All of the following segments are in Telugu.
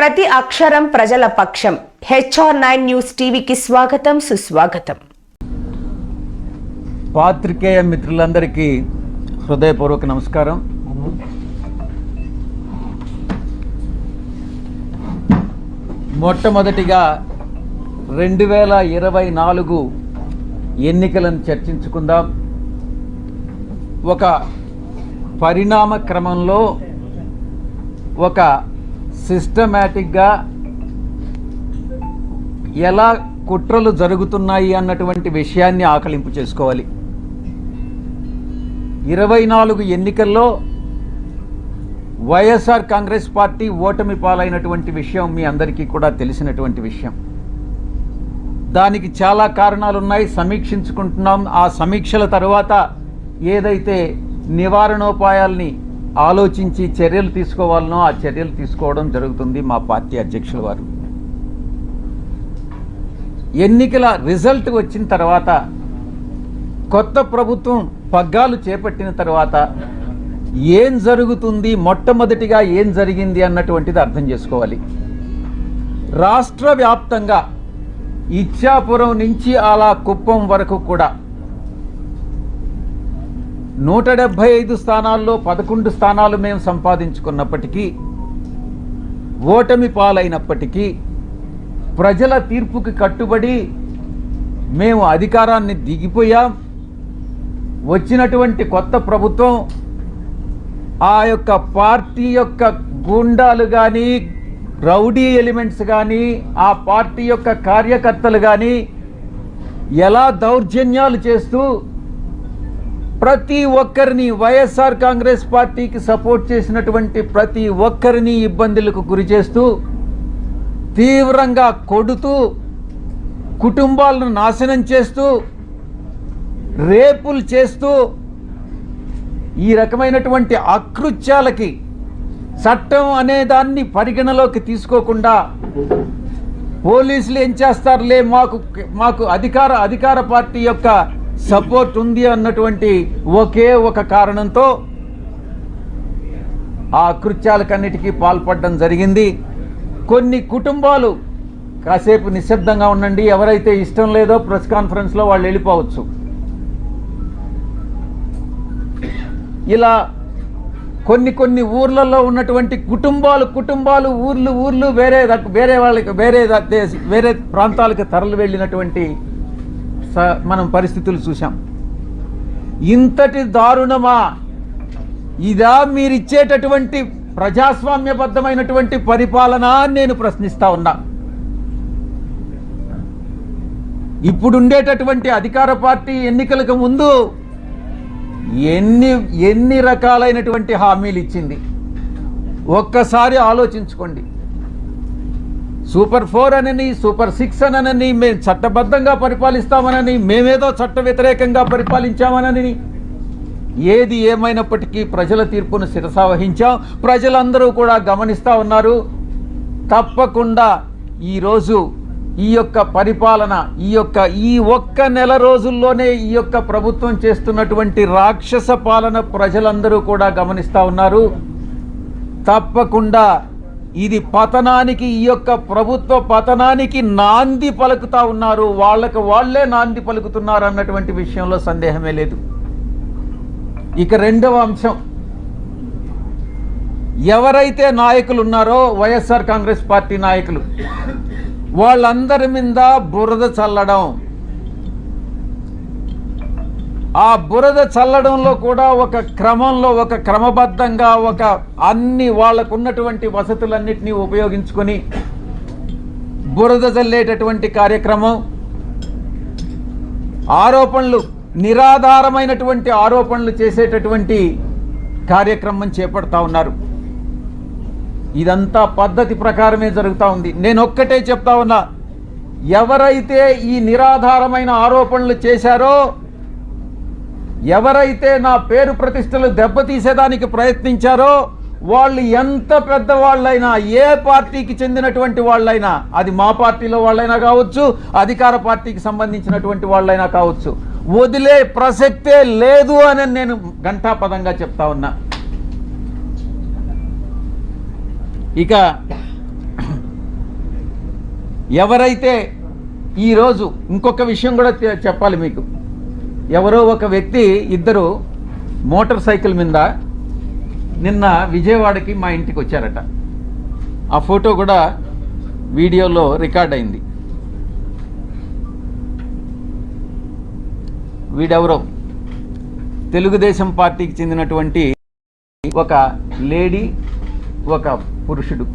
ప్రతి అక్షరం ప్రజల పక్షం. HR9 న్యూస్ టీవీకి స్వాగతం, సుస్వాగతం. పాత్రికేయ మిత్రులందరికీ హృదయపూర్వక నమస్కారం. మొట్టమొదటిగా 2024 ఎన్నికలను చర్చించుకుందాం. ఒక పరిణామ క్రమంలో ఒక సిస్టమేటిక్గా ఎలా కుట్రలు జరుగుతున్నాయి అన్నటువంటి విషయాన్ని ఆకలింపు చేసుకోవాలి. 24 ఎన్నికల్లో వైఎస్ఆర్ కాంగ్రెస్ పార్టీ ఓటమి పాలైనటువంటి విషయం మీ అందరికీ కూడా తెలిసినటువంటి విషయం. దానికి చాలా కారణాలు ఉన్నాయి, సమీక్షించుకుంటున్నాం. ఆ సమీక్షల తర్వాత ఏదైతే నివారణోపాయాల్ని ఆలోచించి చర్యలు తీసుకోవాలనో ఆ చర్యలు తీసుకోవడం జరుగుతుంది మా పార్టీ అధ్యక్షుల వారు. ఎన్నికల రిజల్ట్ వచ్చిన తర్వాత, కొత్త ప్రభుత్వం పగ్గాలు చేపట్టిన తర్వాత ఏం జరుగుతుంది, మొట్టమొదటిగా ఏం జరిగింది అన్నటువంటిది అర్థం చేసుకోవాలి. రాష్ట్ర వ్యాప్తంగా ఇచ్చాపురం నుంచి అలా కుప్పం వరకు కూడా 175 స్థానాల్లో 11 స్థానాలు మేము సంపాదించుకున్నప్పటికీ, ఓటమి పాలైనప్పటికీ ప్రజల తీర్పుకి కట్టుబడి మేము అధికారాన్ని దిగిపోయాం. వచ్చినటువంటి కొత్త ప్రభుత్వం ఆ యొక్క పార్టీ యొక్క గూండాలు కానీ, రౌడీ ఎలిమెంట్స్ కానీ, ఆ పార్టీ యొక్క కార్యకర్తలు కానీ ఎలా దౌర్జన్యాలు చేస్తూ ప్రతి ఒక్కరిని, వైఎస్ఆర్ కాంగ్రెస్ పార్టీకి సపోర్ట్ చేసినటువంటి ప్రతి ఒక్కరిని ఇబ్బందులకు గురి చేస్తూ, తీవ్రంగా కొడుతూ, కుటుంబాలను నాశనం చేస్తూ, రేపులు చేస్తూ, ఈ రకమైనటువంటి అకృత్యాలకి చట్టం అనే దాన్ని పరిగణలోకి తీసుకోకుండా పోలీసులు ఏం చేస్తారులే, మాకు అధికార పార్టీ యొక్క సపోర్ట్ ఉంది అన్నటువంటి ఒకే ఒక కారణంతో ఆ కృత్యాలకన్నిటికీ పాల్పడడం జరిగింది. కొన్ని కుటుంబాలు కాసేపు నిశ్శబ్దంగా ఉండండి, ఎవరైతే ఇష్టం లేదో ప్రెస్ కాన్ఫరెన్స్లో వాళ్ళు వెళ్ళిపోవచ్చు. ఇలా కొన్ని ఊర్లలో ఉన్నటువంటి కుటుంబాలు ఊర్లు వేరే ప్రాంతాలకు తరలి వెళ్ళినటువంటి మనం పరిస్థితులు చూసాం. ఇంతటి దారుణమా ఇదా మీరిచ్చేటటువంటి ప్రజాస్వామ్యబద్ధమైనటువంటి పరిపాలన అని నేను ప్రశ్నిస్తా ఉన్నా. ఇప్పుడుండేటటువంటి అధికార పార్టీ ఎన్నికలకు ముందు ఎన్ని రకాలైనటువంటి హామీలు ఇచ్చింది ఒక్కసారి ఆలోచించుకోండి. సూపర్ 4 అనని, సూపర్ 6 అనని, మేము చట్టబద్ధంగా పరిపాలిస్తామనని, మేమేదో చట్ట వ్యతిరేకంగా పరిపాలించామనని, ఏది ఏమైనప్పటికీ ప్రజల తీర్పును శిరసావహించాం. ప్రజలందరూ కూడా గమనిస్తూ ఉన్నారు. తప్పకుండా ఈరోజు ఈ యొక్క పరిపాలన, ఈ ఒక్క నెల రోజుల్లోనే ఈ యొక్క ప్రభుత్వం చేస్తున్నటువంటి రాక్షస పాలన ప్రజలందరూ కూడా గమనిస్తూ ఉన్నారు. తప్పకుండా ఇది పతనానికి, ఈ యొక్క ప్రభుత్వ పతనానికి నాంది పలుకుతా ఉన్నారు. వాళ్ళే నాంది పలుకుతున్నారు అన్నటువంటి విషయంలో సందేహమే లేదు. ఇక రెండవ అంశం, ఎవరైతే నాయకులు ఉన్నారో వైఎస్ఆర్ కాంగ్రెస్ పార్టీ నాయకులు, వాళ్ళందరి మీద బురద చల్లడం. ఆ బురద చల్లడంలో కూడా ఒక క్రమంలో, ఒక క్రమబద్ధంగా, అన్ని వాళ్ళకు ఉన్నటువంటి వసతులన్నిటినీ ఉపయోగించుకొని బురద చల్లేటటువంటి కార్యక్రమం, ఆరోపణలు, నిరాధారమైనటువంటి ఆరోపణలు చేసేటటువంటి కార్యక్రమం చేపడతా ఉన్నారు. ఇదంతా పద్ధతి ప్రకారమే జరుగుతూ ఉంది. నేను ఒక్కటే చెప్తా ఉన్నా, ఎవరైతే ఈ నిరాధారమైన ఆరోపణలు చేశారో, ఎవరైతే నా పేరు ప్రతిష్టలు దెబ్బతీసేదానికి ప్రయత్నించారో, వాళ్ళు ఎంత పెద్దవాళ్ళైనా, ఏ పార్టీకి చెందినటువంటి వాళ్ళైనా, అది మా పార్టీలో వాళ్ళైనా కావచ్చు, అధికార పార్టీకి సంబంధించినటువంటి వాళ్ళైనా కావచ్చు, వదిలే ప్రసక్తే లేదు అని నేను ఘంటాపదంగా చెప్తా ఉన్నా. ఇక ఎవరైతే ఈరోజు ఇంకొక విషయం కూడా చెప్పాలి మీకు. ఎవరో ఒక వ్యక్తి ఇద్దరు మోటార్ సైకిల్ మీద నిన్న విజయవాడకి మా ఇంటికి వచ్చారట. ఆ ఫోటో కూడా వీడియోలో రికార్డ్ అయింది. వీడెవరో తెలుగుదేశం పార్టీకి చెందినటువంటి ఒక లేడీ, ఒక పురుషుడు.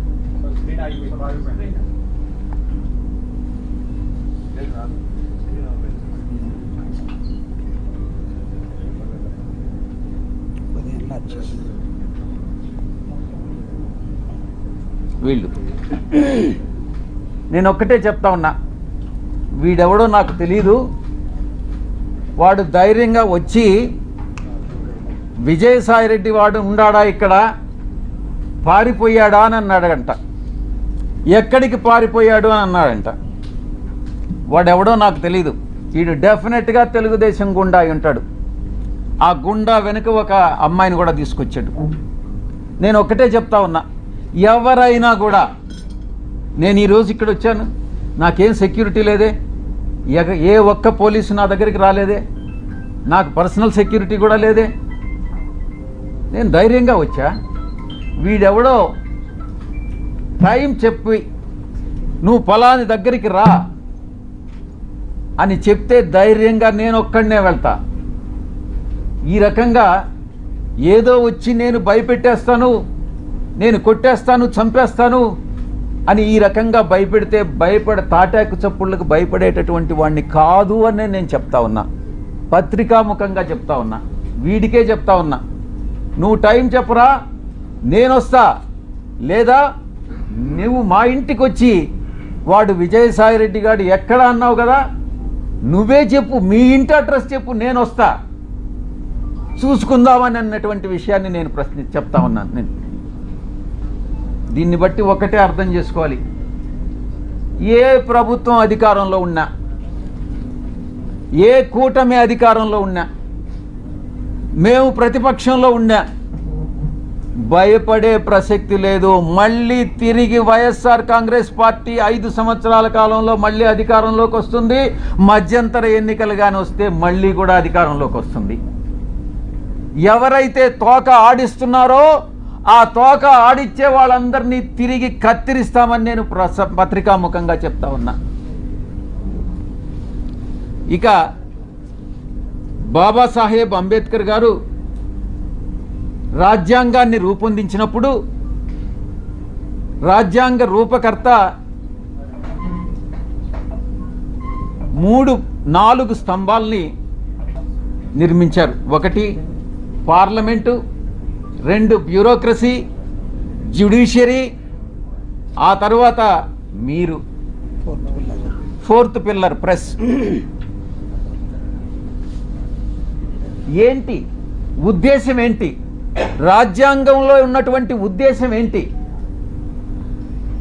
వీళ్ళు నేను ఒక్కటే చెప్తా ఉన్నా, వీడెవడో నాకు తెలీదు. వాడు ధైర్యంగా వచ్చి విజయసాయిరెడ్డి వాడు ఉండాడా ఇక్కడ, పారిపోయాడా అని అన్నాడంట. ఎక్కడికి పారిపోయాడు అని అన్నాడంట. వాడెవడో నాకు తెలీదు. వీడు డెఫినెట్గా తెలుగుదేశం గుండా అయి ఉంటాడు. ఆ గుండా వెనుక ఒక అమ్మాయిని కూడా తీసుకొచ్చాడు. నేను ఒక్కటే చెప్తా ఉన్నా, ఎవరైనా కూడా, నేను ఈరోజు ఇక్కడ వచ్చాను, నాకేం సెక్యూరిటీ లేదే, ఏ ఒక్క పోలీసు నా దగ్గరికి రాలేదే, నాకు పర్సనల్ సెక్యూరిటీ కూడా లేదే, నేను ధైర్యంగా వచ్చా. వీడెవడో టైం చెప్పి నువ్వు ఫలాని దగ్గరికి రా అని చెప్తే ధైర్యంగా నేను ఒక్కడనే వెళ్తా. ఈ రకంగా ఏదో వచ్చి నేను భయపెట్టేస్తాను, నేను కొట్టేస్తాను, చంపేస్తాను అని ఈ రకంగా భయపెడితే తాటాకు చప్పుళ్ళకు భయపడేటటువంటి వాడిని కాదు అని నేను చెప్తా ఉన్నా. పత్రికాముఖంగా చెప్తా ఉన్నా, వీడికే చెప్తా ఉన్నా. నువ్వు టైం చెప్పరా, నేను వస్తా, లేదా నువ్వు మా ఇంటికి వచ్చి వాడు విజయసాయిరెడ్డి గారు ఎక్కడ అన్నావు కదా, నువ్వే చెప్పు, మీ ఇంటి అడ్రస్ చెప్పు, నేను వస్తా, చూసుకుందామని అన్నటువంటి విషయాన్ని నేను చెప్తా ఉన్నాను. నేను దీన్ని బట్టి ఒకటే అర్థం చేసుకోవాలి, ఏ ప్రభుత్వం అధికారంలో ఉన్నా, ఏ కూటమి అధికారంలో ఉన్నా, మేము ప్రతిపక్షంలో ఉన్నా, భయపడే ప్రసక్తి లేదు. మళ్ళీ తిరిగి వైఎస్ఆర్ కాంగ్రెస్ పార్టీ 5 సంవత్సరాల కాలంలో మళ్ళీ అధికారంలోకి వస్తుంది. మధ్యంతర ఎన్నికలు కానీ వస్తే మళ్ళీ కూడా అధికారంలోకి వస్తుంది. ఎవరైతే తోక ఆడిస్తున్నారో ఆ తోక ఆడిచ్చే వాళ్ళందరినీ తిరిగి కత్తిరిస్తామని నేను పత్రికాముఖంగా చెప్తా ఉన్నా. ఇక బాబాసాహెబ్ అంబేద్కర్ గారు రాజ్యాంగాన్ని రూపొందించినప్పుడు రాజ్యాంగ రూపకర్త 4 స్తంభాల్ని నిర్మించారు. 1 పార్లమెంటు, 2 బ్యూరోక్రసీ, జ్యుడిషియరీ, ఆ తర్వాత మీరు 4th పిల్లర్ ప్రెస్. ఏంటి ఉద్దేశం, ఏంటి రాజ్యాంగంలో ఉన్నటువంటి ఉద్దేశం ఏంటి?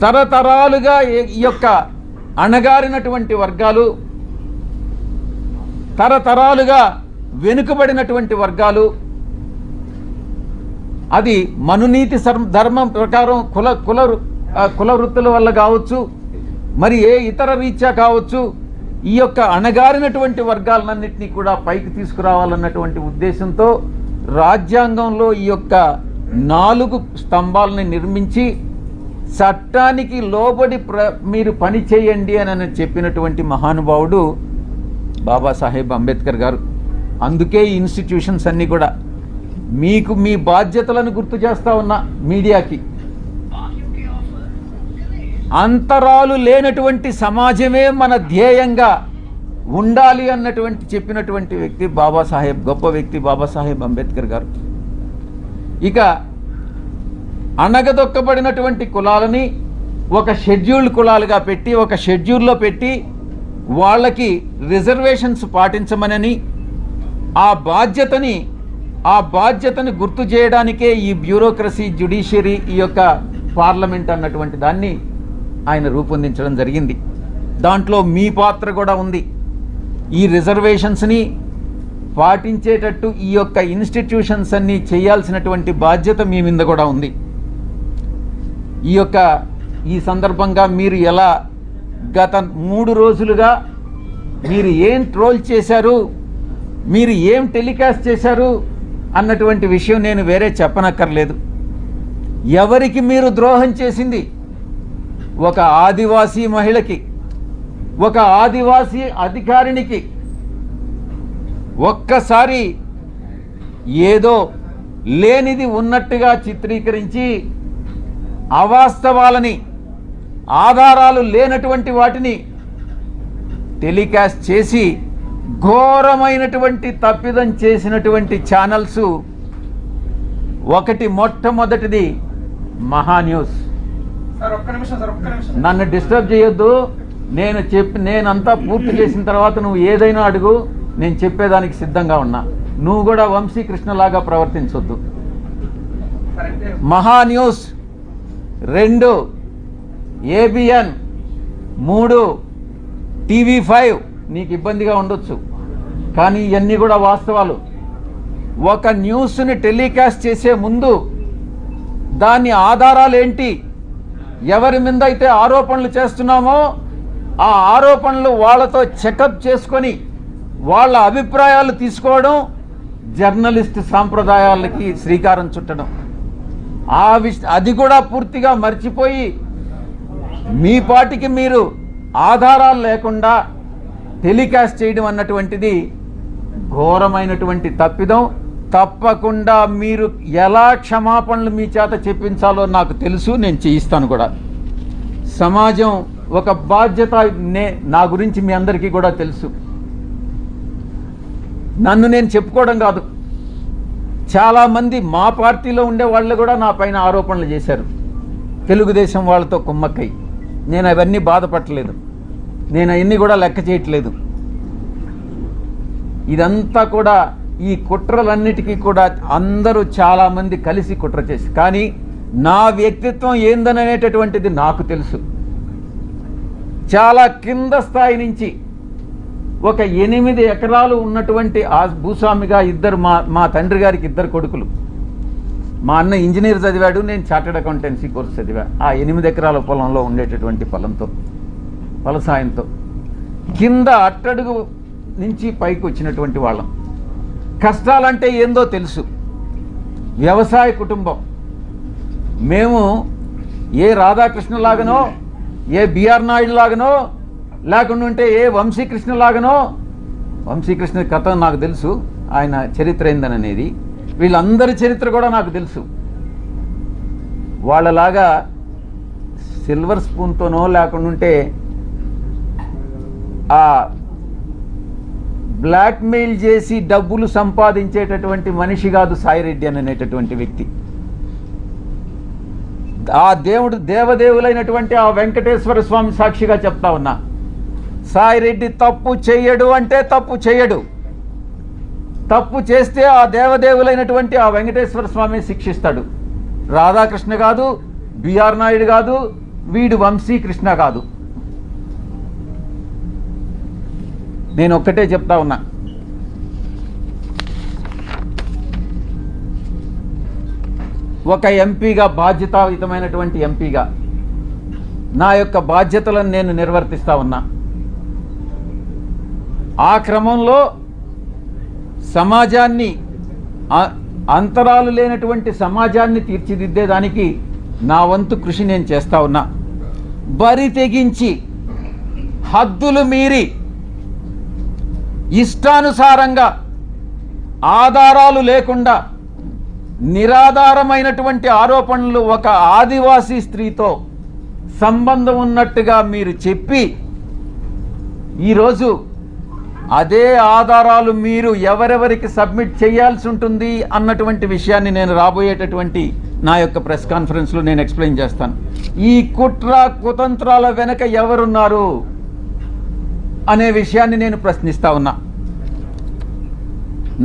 తరతరాలుగా ఈ యొక్క అణగారినటువంటి వర్గాలు, తరతరాలుగా వెనుకబడినటువంటి వర్గాలు, అది మనునీతి ధర్మం ప్రకారం కుల వృత్తుల వల్ల కావచ్చు, మరి ఏ ఇతర రీత్యా కావచ్చు, ఈ యొక్క అణగారినటువంటి వర్గాలన్నింటినీ కూడా పైకి తీసుకురావాలన్నటువంటి ఉద్దేశంతో రాజ్యాంగంలో ఈ యొక్క 4 స్తంభాలని నిర్మించి చట్టానికి లోబడి మీరు పని చేయండి అని చెప్పినటువంటి మహానుభావుడు బాబాసాహెబ్ అంబేద్కర్ గారు. అందుకే ఈ ఇన్స్టిట్యూషన్స్ అన్నీ కూడా మీకు మీ బాధ్యతలను గుర్తు చేస్తా ఉన్నా. మీడియాకి అంతరాలు లేనటువంటి సమాజమే మన ధ్యేయంగా ఉండాలి అన్నటువంటి చెప్పినటువంటి వ్యక్తి బాబాసాహెబ్, గొప్ప వ్యక్తి బాబాసాహెబ్ అంబేద్కర్ గారు. ఇక అణగదొక్కబడినటువంటి కులాలని ఒక షెడ్యూల్డ్ కులాలుగా పెట్టి, ఒక షెడ్యూల్లో పెట్టి వాళ్ళకి రిజర్వేషన్స్ పాటించమనని, ఆ బాధ్యతని గుర్తు చేయడానికే ఈ బ్యూరోక్రసీ, జ్యుడిషియరీ, ఈ యొక్క పార్లమెంట్ అన్నటువంటి దాన్ని ఆయన రూపొందించడం జరిగింది. దాంట్లో మీ పాత్ర కూడా ఉంది. ఈ రిజర్వేషన్స్ని పాటించేటట్టు ఈ యొక్క ఇన్స్టిట్యూషన్స్ అన్నీ చేయాల్సినటువంటి బాధ్యత మీ మీద కూడా ఉంది. ఈ సందర్భంగా మీరు ఎలా గత 3 రోజులుగా మీరు ఏం ట్రోల్ చేశారు, మీరు ఏం టెలికాస్ట్ చేశారు అన్నటువంటి విషయం నేను వేరే చెప్పనక్కర్లేదు. ఎవరికి మీరు ద్రోహం చేసింది? ఒక ఆదివాసీ మహిళకి, ఒక ఆదివాసీ అధికారినికి ఒక్కసారి ఏదో లేనిది ఉన్నట్టుగా చిత్రీకరించి అవాస్తవాలని, ఆధారాలు లేనటువంటి వాటిని టెలికాస్ట్ చేసి ఘోరమైనటువంటి తప్పిదం చేసినటువంటి ఛానల్స్ మొట్టమొదటిది మహా న్యూస్. నన్ను డిస్టర్బ్ చేయొద్దు. నేనంతా పూర్తి చేసిన తర్వాత నువ్వు ఏదైనా అడుగు, నేను చెప్పేదానికి సిద్ధంగా ఉన్నా. నువ్వు కూడా వంశీకృష్ణలాగా ప్రవర్తించొద్దు. మహా న్యూస్ 2, ABN 3, TV5 నీకు ఇబ్బందిగా ఉండొచ్చు, కానీ ఇవన్నీ కూడా వాస్తవాలు. ఒక న్యూస్ని టెలికాస్ట్ చేసే ముందు దాని ఆధారాలు ఏంటి, ఎవరి మీద అయితే ఆరోపణలు చేస్తున్నామో ఆ ఆరోపణలు వాళ్ళతో చెకప్ చేసుకొని వాళ్ళ అభిప్రాయాలు తీసుకోవడం జర్నలిస్ట్ సాంప్రదాయాలకి శ్రీకారం చుట్టడం. అది కూడా పూర్తిగా మర్చిపోయి మీ పాటికి మీరు ఆధారాలు లేకుండా టెలికాస్ట్ చేయడం అన్నటువంటిది ఘోరమైనటువంటి తప్పిదం. తప్పకుండా మీరు ఎలా క్షమాపణలు మీ చేత చెప్పించాలో నాకు తెలుసు, నేను చేయిస్తాను కూడా. సమాజం ఒక బాధ్యత, నా గురించి మీ అందరికీ కూడా తెలుసు. నన్ను నేను చెప్పుకోవడం కాదు, చాలామంది మా పార్టీలో ఉండే వాళ్ళు కూడా నా పైన ఆరోపణలు చేశారు, తెలుగుదేశం వాళ్ళతో కుమ్మక్కై. నేను అవన్నీ బాధపడలేదు, నేను అవన్నీ కూడా లెక్క చేయట్లేదు. ఇదంతా కూడా ఈ కుట్రలన్నిటికీ కూడా అందరూ చాలామంది కలిసి కుట్ర చేసి, కానీ నా వ్యక్తిత్వం ఏందనేటటువంటిది నాకు తెలుసు. చాలా కింద స్థాయి నుంచి ఒక 8 ఎకరాలు ఉన్నటువంటి ఆ భూస్వామిగా మా తండ్రి గారికి 2 కొడుకులు. మా అన్న ఇంజనీర్ చదివాడు, నేను చార్టెడ్ అకౌంటెన్సీ కోర్సు చదివా. ఆ 8 ఎకరాల పొలంలో ఉండేటటువంటి పొల సాయంతో కింద అట్టడుగు నుంచి పైకి వచ్చినటువంటి వాళ్ళం. కష్టాలంటే ఏందో తెలుసు. వ్యవసాయ కుటుంబం. మేము ఏ రాధాకృష్ణ లాగనో, ఏ బిఆర్ నాయుడు లాగనో, లేకుండా ఉంటే ఏ వంశీకృష్ణ లాగనో. వంశీకృష్ణ కథ నాకు తెలుసు, ఆయన చరిత్ర ఏందనేది. వీళ్ళందరి చరిత్ర కూడా నాకు తెలుసు. వాళ్ళలాగా సిల్వర్ స్పూన్తోనో లేకుండా ఉంటే ఆ బ్లాక్మెయిల్ చేసి డబ్బులు సంపాదించేటటువంటి మనిషి కాదు సాయిరెడ్డి అనేటటువంటి వ్యక్తి. ఆ దేవదేవులైనటువంటి ఆ వెంకటేశ్వర స్వామి సాక్షిగా చెప్తా ఉన్నా, సాయిరెడ్డి తప్పు చెయ్యడు అంటే తప్పు చెయ్యడు. తప్పు చేస్తే ఆ దేవదేవులైనటువంటి ఆ వెంకటేశ్వర స్వామి శిక్షిస్తాడు. రాధాకృష్ణ కాదు, బిఆర్ నాయుడు కాదు, వీడు వంశీకృష్ణ కాదు. నేను ఒక్కటే చెప్తా ఉన్నా, ఒక ఎంపీగా, బాధ్యతాయుతమైనటువంటి ఎంపీగా నా యొక్క బాధ్యతలను నేను నిర్వర్తిస్తా ఉన్నా. ఆ క్రమంలో సమాజాన్ని, అంతరాలు లేనటువంటి సమాజాన్ని తీర్చిదిద్దేదానికి నా వంతు కృషి నేను చేస్తా ఉన్నా. బరి తెగించి హద్దులు మీరి ఇష్టానుసారంగా ఆధారాలు లేకుండా నిరాధారమైనటువంటి ఆరోపణలు ఒక ఆదివాసీ స్త్రీతో సంబంధం ఉన్నట్టుగా మీరు చెప్పి ఈరోజు అదే ఆధారాలు మీరు ఎవరెవరికి సబ్మిట్ చేయాల్సి ఉంటుంది అన్నటువంటి విషయాన్ని నేను రాబోయేటటువంటి నా యొక్క ప్రెస్ కాన్ఫరెన్స్లో నేను ఎక్స్ప్లెయిన్ చేస్తాను. ఈ కుట్ర కుతంత్రాల వెనక ఎవరున్నారు అనే విషయాన్ని నేను ప్రశ్నిస్తా ఉన్నా.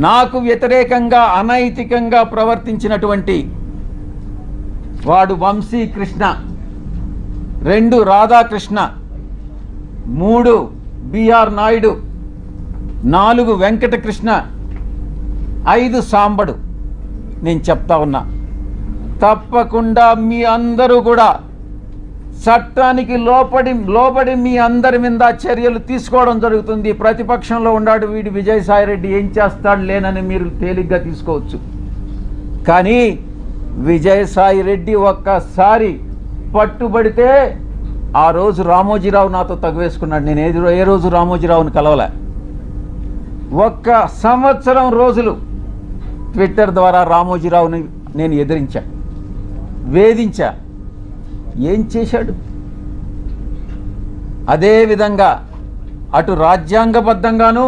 నాకు వ్యతిరేకంగా అనైతికంగా ప్రవర్తించినటువంటి వాడు వంశీకృష్ణ, 2 రాధాకృష్ణ, 3 బిఆర్ నాయుడు, 4 వెంకటకృష్ణ, 5 సాంబడు. నేను చెప్తా ఉన్నా, తప్పకుండా మీ అందరూ కూడా చట్టానికి లోబడి మీ అందరి మీద చర్యలు తీసుకోవడం జరుగుతుంది. ప్రతిపక్షంలో ఉన్నాడు వీడు విజయసాయిరెడ్డి, ఏం చేస్తాడు లేనని మీరు తేలిగ్గా తీసుకోవచ్చు. కానీ విజయసాయిరెడ్డి ఒక్కసారి పట్టుబడితే ఆ రోజు రామోజీరావు నాతో తగువేసుకున్నాడు. నేను ఏ రోజు రామోజీరావుని కలవలే. 1 సంవత్సరం రోజులు ట్విట్టర్ ద్వారా రామోజీరావుని నేను ఎదిరించా, వేధించా. ఏం చేశాడు? అదేవిధంగా అటు రాజ్యాంగబద్ధంగాను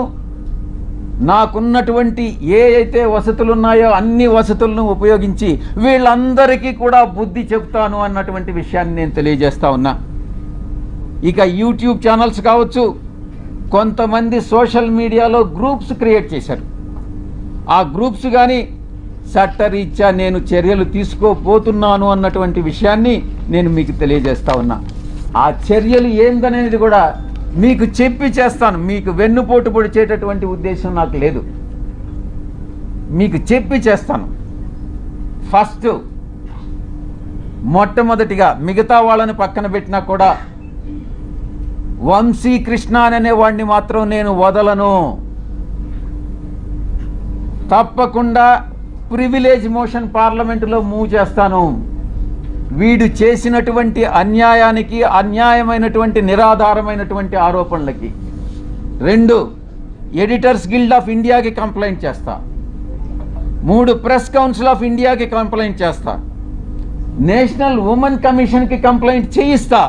నాకున్నటువంటి ఏ అయితే వసతులు ఉన్నాయో అన్ని వసతులను ఉపయోగించి వీళ్ళందరికీ కూడా బుద్ధి చెప్తాను అన్నటువంటి విషయాన్ని నేను తెలియజేస్తా ఉన్నా. ఇక యూట్యూబ్ ఛానల్స్ కావచ్చు, కొంతమంది సోషల్ మీడియాలో గ్రూప్స్ క్రియేట్ చేశారు. ఆ గ్రూప్స్ కానీ చట్టరీత్యా నేను చర్యలు తీసుకోపోతున్నాను అన్నటువంటి విషయాన్ని నేను మీకు తెలియజేస్తా ఉన్నా. ఆ చర్యలు ఏందనేది కూడా మీకు చెప్పి చేస్తాను. మీకు వెన్నుపోటు పొడిచేటటువంటి ఉద్దేశం నాకు లేదు. మీకు చెప్పి చేస్తాను. ఫస్ట్ మొట్టమొదటిగా మిగతా వాళ్ళని పక్కన పెట్టినా కూడా వంశీకృష్ణ అనే వాడిని మాత్రం నేను వదలను. తప్పకుండా ప్రివిలేజ్ మోషన్ పార్లమెంటులో మూవ్ చేస్తాను. వీడు చేసినటువంటి అన్యాయానికి, అన్యాయమైనటువంటి నిరాధారమైనటువంటి ఆరోపణలకి. 2, ఎడిటర్స్ గిల్డ్ ఆఫ్ ఇండియాకి కంప్లైంట్ చేస్తా. 3, ప్రెస్ కౌన్సిల్ ఆఫ్ ఇండియాకి కంప్లైంట్ చేస్తా. నేషనల్ ఉమెన్ కమిషన్కి కంప్లైంట్ చేయిస్తా.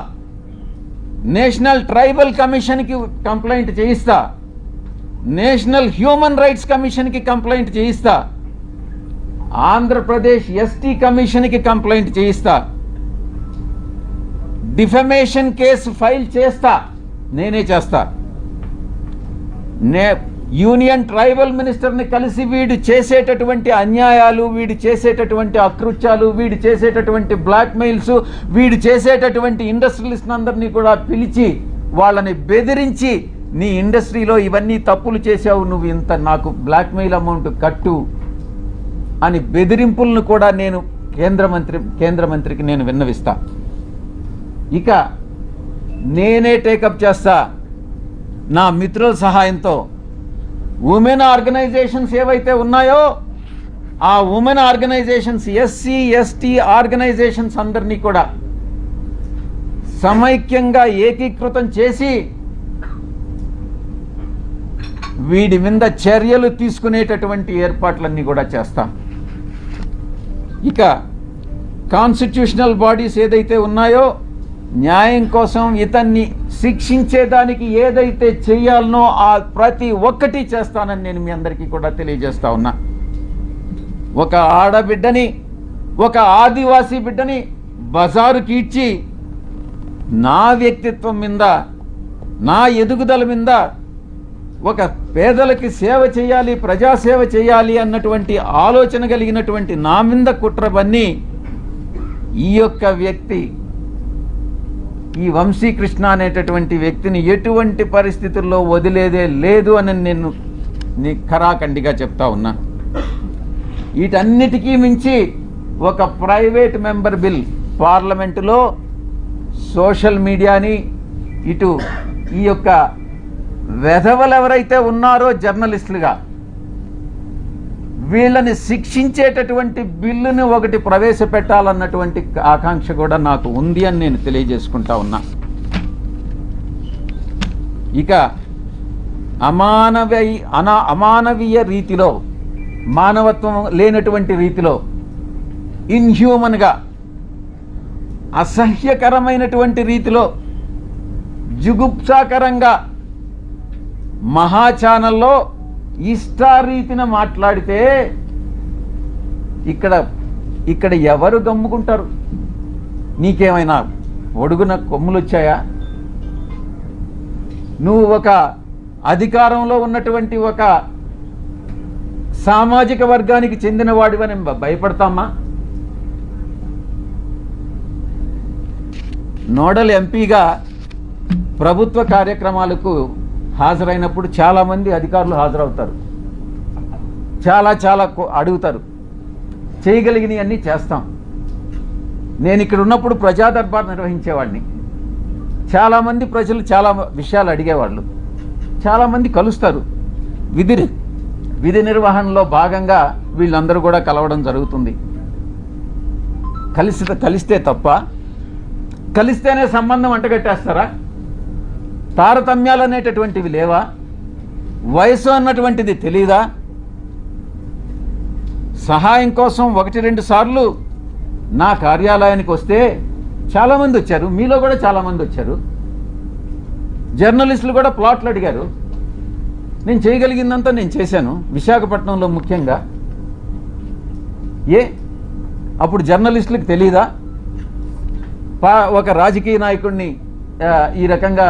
నేషనల్ ట్రైబల్ కమిషన్కి కంప్లైంట్ చేయిస్తా. నేషనల్ హ్యూమన్ రైట్స్ కమిషన్కి కంప్లైంట్ చేయిస్తా. ఆంధ్రప్రదేశ్ ఎస్టీ కమిషన్కి కంప్లైంట్ చేయిస్తా. డిఫమేషన్ కేసు ఫైల్ చేస్తా, నేనే చేస్తా. యూనియన్ ట్రైబల్ మినిస్టర్ని కలిసి వీడు చేసేటటువంటి అన్యాయాలు, వీడు చేసేటటువంటి అకృత్యాలు, వీడు చేసేటటువంటి బ్లాక్మెయిల్స్, వీడు చేసేటటువంటి ఇండస్ట్రియలిస్ట్ అందరినీ కూడా పిలిచి వాళ్ళని బెదిరించి, నీ ఇండస్ట్రీలో ఇవన్నీ తప్పులు చేశావు, నువ్వు ఇంత నాకు బ్లాక్మెయిల్ అమౌంట్ కట్టు అని బెదిరింపులను కూడా నేను కేంద్ర మంత్రికి నేను విన్నవిస్తా. ఇక నేనే టేకప్ చేస్తా నా మిత్రుల సహాయంతో. ఉమెన్ ఆర్గనైజేషన్స్ ఏవైతే ఉన్నాయో ఆ women organisations, SC ST organisations అందరినీ కూడా సమైక్యంగా ఏకీకృతం చేసి వీడి మీద చర్యలు తీసుకునేటటువంటి ఏర్పాట్లన్నీ కూడా చేస్తాం. ఇక కాన్స్టిట్యూషనల్ బాడీస్ ఏదైతే ఉన్నాయో న్యాయం కోసం ఇతన్ని శిక్షించేదానికి ఏదైతే చేయాలనో ఆ ప్రతి ఒక్కటి చేస్తానని నేను మీ అందరికీ కూడా తెలియజేస్తా ఉన్నా. ఒక ఆడబిడ్డని, ఒక ఆదివాసీ బిడ్డని బజారుకి ఇచ్చి నా వ్యక్తిత్వం మీద, నా ఎదుగుదల మీద, ఒక పేదలకి సేవ చేయాలి, ప్రజాసేవ చేయాలి అన్నటువంటి ఆలోచన కలిగినటువంటి నా మీద కుట్రబన్ని ఈ యొక్క వ్యక్తి, ఈ వంశీకృష్ణ అనేటటువంటి వ్యక్తిని ఎటువంటి పరిస్థితుల్లో వదిలేదే లేదు అని నేను ఖరాఖండిగా చెప్తా ఉన్నా. వీటన్నిటికీ మించి ఒక ప్రైవేట్ మెంబర్ బిల్ పార్లమెంటులో సోషల్ మీడియాని, ఇటు ఈ యొక్క వెధవలు ఎవరైతే ఉన్నారో జర్నలిస్టులుగా వీళ్ళని శిక్షించేటటువంటి బిల్లుని ఒకటి ప్రవేశపెట్టాలన్నటువంటి ఆకాంక్ష కూడా నాకు ఉంది అని నేను తెలియజేసుకుంటా ఉన్నా. ఇక అమానవీయ రీతిలో, మానవత్వం లేనటువంటి రీతిలో, ఇన్హ్యూమన్గా, అసహ్యకరమైనటువంటి రీతిలో, జుగుప్సాకరంగా మహా ఛానల్లో ఇష్టారీతిన మాట్లాడితే ఇక్కడ ఎవరు గమ్ముకుంటారు? నీకేమైనా ఒడుగున కొమ్ములు వచ్చాయా? నువ్వు ఒక అధికారంలో ఉన్నటువంటి ఒక సామాజిక వర్గానికి చెందిన వాడివని భయపడతామా? నోడల్ ఎంపీగా ప్రభుత్వ కార్యక్రమాలకు హాజరైనప్పుడు చాలామంది అధికారులు హాజరవుతారు, చాలా అడుగుతారు, చేయగలిగినవన్నీ చేస్తాం. నేను ఇక్కడ ఉన్నప్పుడు ప్రజా దర్బార్ నిర్వహించేవాడిని. చాలామంది ప్రజలు చాలా విషయాలు అడిగేవాళ్ళు, చాలామంది కలుస్తారు. విధి నిర్వహణలో భాగంగా వీళ్ళందరూ కూడా కలవడం జరుగుతుంది. కలిస్తే తప్ప, కలిస్తేనే సంబంధం అంటగట్టేస్తారా? తారతమ్యాలు అనేటటువంటివి లేవా? వయసు అన్నటువంటిది తెలీదా? సహాయం కోసం 1-2 సార్లు నా కార్యాలయానికి వస్తే చాలామంది వచ్చారు, మీలో కూడా చాలామంది వచ్చారు. జర్నలిస్టులు కూడా ప్లాట్లు అడిగారు. నేను చేయగలిగిందంతా నేను చేశాను, విశాఖపట్నంలో ముఖ్యంగా. అప్పుడు జర్నలిస్టులకు తెలీదా? ఒక రాజకీయ నాయకుడిని ఈ రకంగా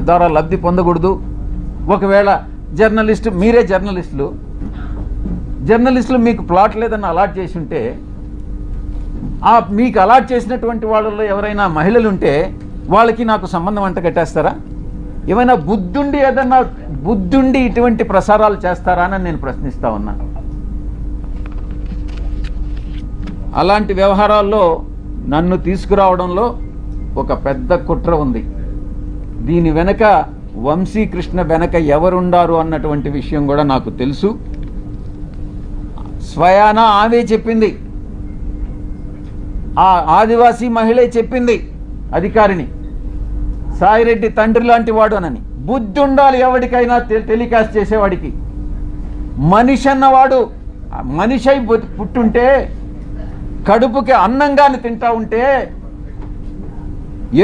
ద్వారా లబ్ధి పొందకూడదు. ఒకవేళ మీరే జర్నలిస్టులు మీకు ప్లాట్ లేదని అలాట్ చేసి ఉంటే, మీకు అలాట్ చేసినటువంటి వాళ్ళలో ఎవరైనా మహిళలు ఉంటే వాళ్ళకి నాకు సంబంధం అంట కట్టేస్తారా? ఏమైనా బుద్ధుండి ఇటువంటి ప్రసారాలు చేస్తారా అని నేను ప్రశ్నిస్తా ఉన్నా. అలాంటి వ్యవహారాల్లో నన్ను తీసుకురావడంలో ఒక పెద్ద కుట్ర ఉంది. దీని వెనక వంశీకృష్ణ వెనక ఎవరుండారు అన్నటువంటి విషయం కూడా నాకు తెలుసు. స్వయాన ఆమె చెప్పింది, ఆ ఆదివాసీ మహిళే చెప్పింది అధికారిని, సాయిరెడ్డి తండ్రి లాంటి వాడు అనని. బుద్ధి ఉండాలి ఎవరికైనా టెలికాస్ట్ చేసేవాడికి. మనిషి అన్నవాడు మనిషి అయి పుట్టుంటే, కడుపుకి అన్నంగాని తింటా ఉంటే,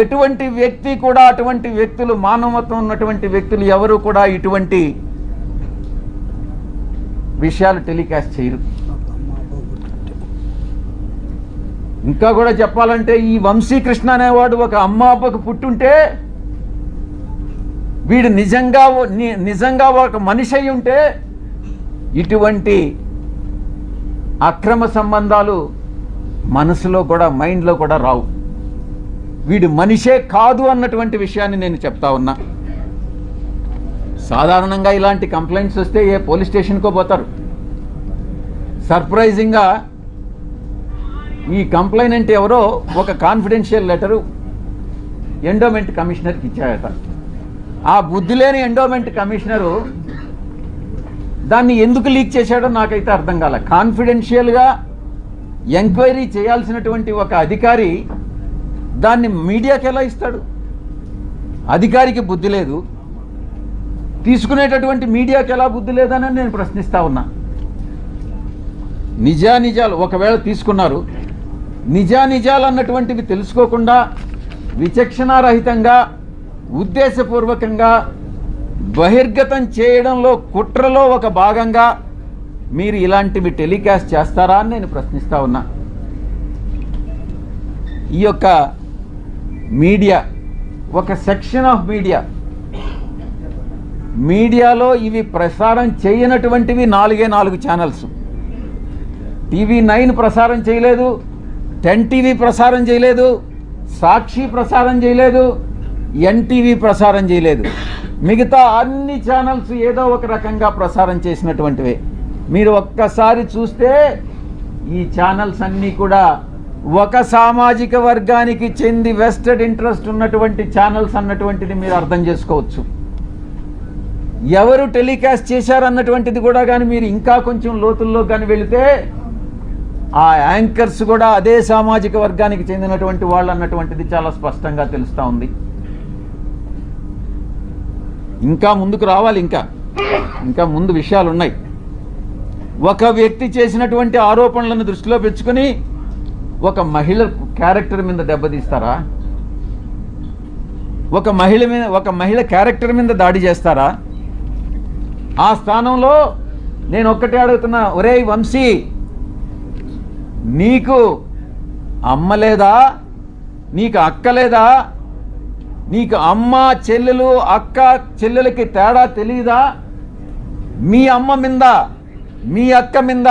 ఎటువంటి వ్యక్తి కూడా, అటువంటి వ్యక్తులు, మానవత్వం ఉన్నటువంటి వ్యక్తులు ఎవరు కూడా ఇటువంటి విషయాలు టెలికాస్ట్ చేయరు. ఇంకా కూడా చెప్పాలంటే, ఈ వంశీకృష్ణ అనేవాడు ఒక అమ్మ అబ్బకు పుట్టుంటే, వీడు నిజంగా ఒక మనిషి అయి ఉంటే ఇటువంటి అక్రమ సంబంధాలు మనసులో కూడా, మైండ్లో కూడా రావు. వీడు మనిషే కాదు అన్నటువంటి విషయాన్ని నేను చెప్తా ఉన్నా. సాధారణంగా ఇలాంటి కంప్లైంట్స్ వస్తే ఏ పోలీస్ స్టేషన్కో పోతారు. సర్ప్రైజింగ్గా ఈ కంప్లైనెంట్ ఎవరో ఒక కాన్ఫిడెన్షియల్ లెటరు ఎండోమెంట్ కమిషనర్కి ఇచ్చాడట. ఆ బుద్ధి లేని ఎండోమెంట్ కమిషనరు దాన్ని ఎందుకు లీక్ చేశాడో నాకైతే అర్థం కాలే. కాన్ఫిడెన్షియల్గా ఎంక్వైరీ చేయాల్సినటువంటి ఒక అధికారి దాన్ని మీడియాకి ఎలా ఇస్తాడు? అధికారికి బుద్ధి లేదు, తీసుకునేటటువంటి మీడియాకి ఎలా బుద్ధి లేదని నేను ప్రశ్నిస్తా ఉన్నా. నిజాలు ఒకవేళ తీసుకున్నారు, నిజాలు అన్నటువంటివి తెలుసుకోకుండా విచక్షణారహితంగా ఉద్దేశపూర్వకంగా బహిర్గతం చేయడంలో, కుట్రలో ఒక భాగంగా మీరు ఇలాంటివి టెలికాస్ట్ చేస్తారా అని నేను ప్రశ్నిస్తా ఉన్నా. ఈ యొక్క మీడియా, ఒక సెక్షన్ ఆఫ్ మీడియాలో ఇవి ప్రసారం చేయనటువంటివి 4 ఛానల్స్. TV9 ప్రసారం చేయలేదు, 10 TV ప్రసారం చేయలేదు, సాక్షి ప్రసారం చేయలేదు, NTV ప్రసారం చేయలేదు. మిగతా అన్ని ఛానల్స్ ఏదో ఒక రకంగా ప్రసారం చేసినటువంటివే. మీరు ఒక్కసారి చూస్తే ఈ ఛానల్స్ అన్నీ కూడా ఒక సామాజిక వర్గానికి చెంది వెస్టెడ్ ఇంట్రెస్ట్ ఉన్నటువంటి ఛానల్స్ అన్నటువంటిది మీరు అర్థం చేసుకోవచ్చు. ఎవరు టెలికాస్ట్ చేశారన్నటువంటిది కూడా కానీ మీరు ఇంకా కొంచెం లోతుల్లో కానీ వెళితే ఆ యాంకర్స్ కూడా అదే సామాజిక వర్గానికి చెందినటువంటి వాళ్ళు అన్నటువంటిది చాలా స్పష్టంగా తెలుస్తూ ఉంది. ఇంకా ముందుకు రావాలి, ఇంకా ముందు విషయాలు ఉన్నాయి. ఒక వ్యక్తి చేసినటువంటి ఆరోపణలను దృష్టిలో పెంచుకొని ఒక మహిళ క్యారెక్టర్ మీద దెబ్బతీస్తారా? ఒక మహిళ క్యారెక్టర్ మీద దాడి చేస్తారా? ఆ స్థానంలో నేను ఒక్కటే అడుగుతున్నా, ఒరేయ్ వంశీ, నీకు అమ్మ లేదా? నీకు అక్క లేదా? నీకు అమ్మ చెల్లెలు, అక్క చెల్లెలకి తేడా తెలియదా? మీ అమ్మ మీద, మీ అక్క మీద,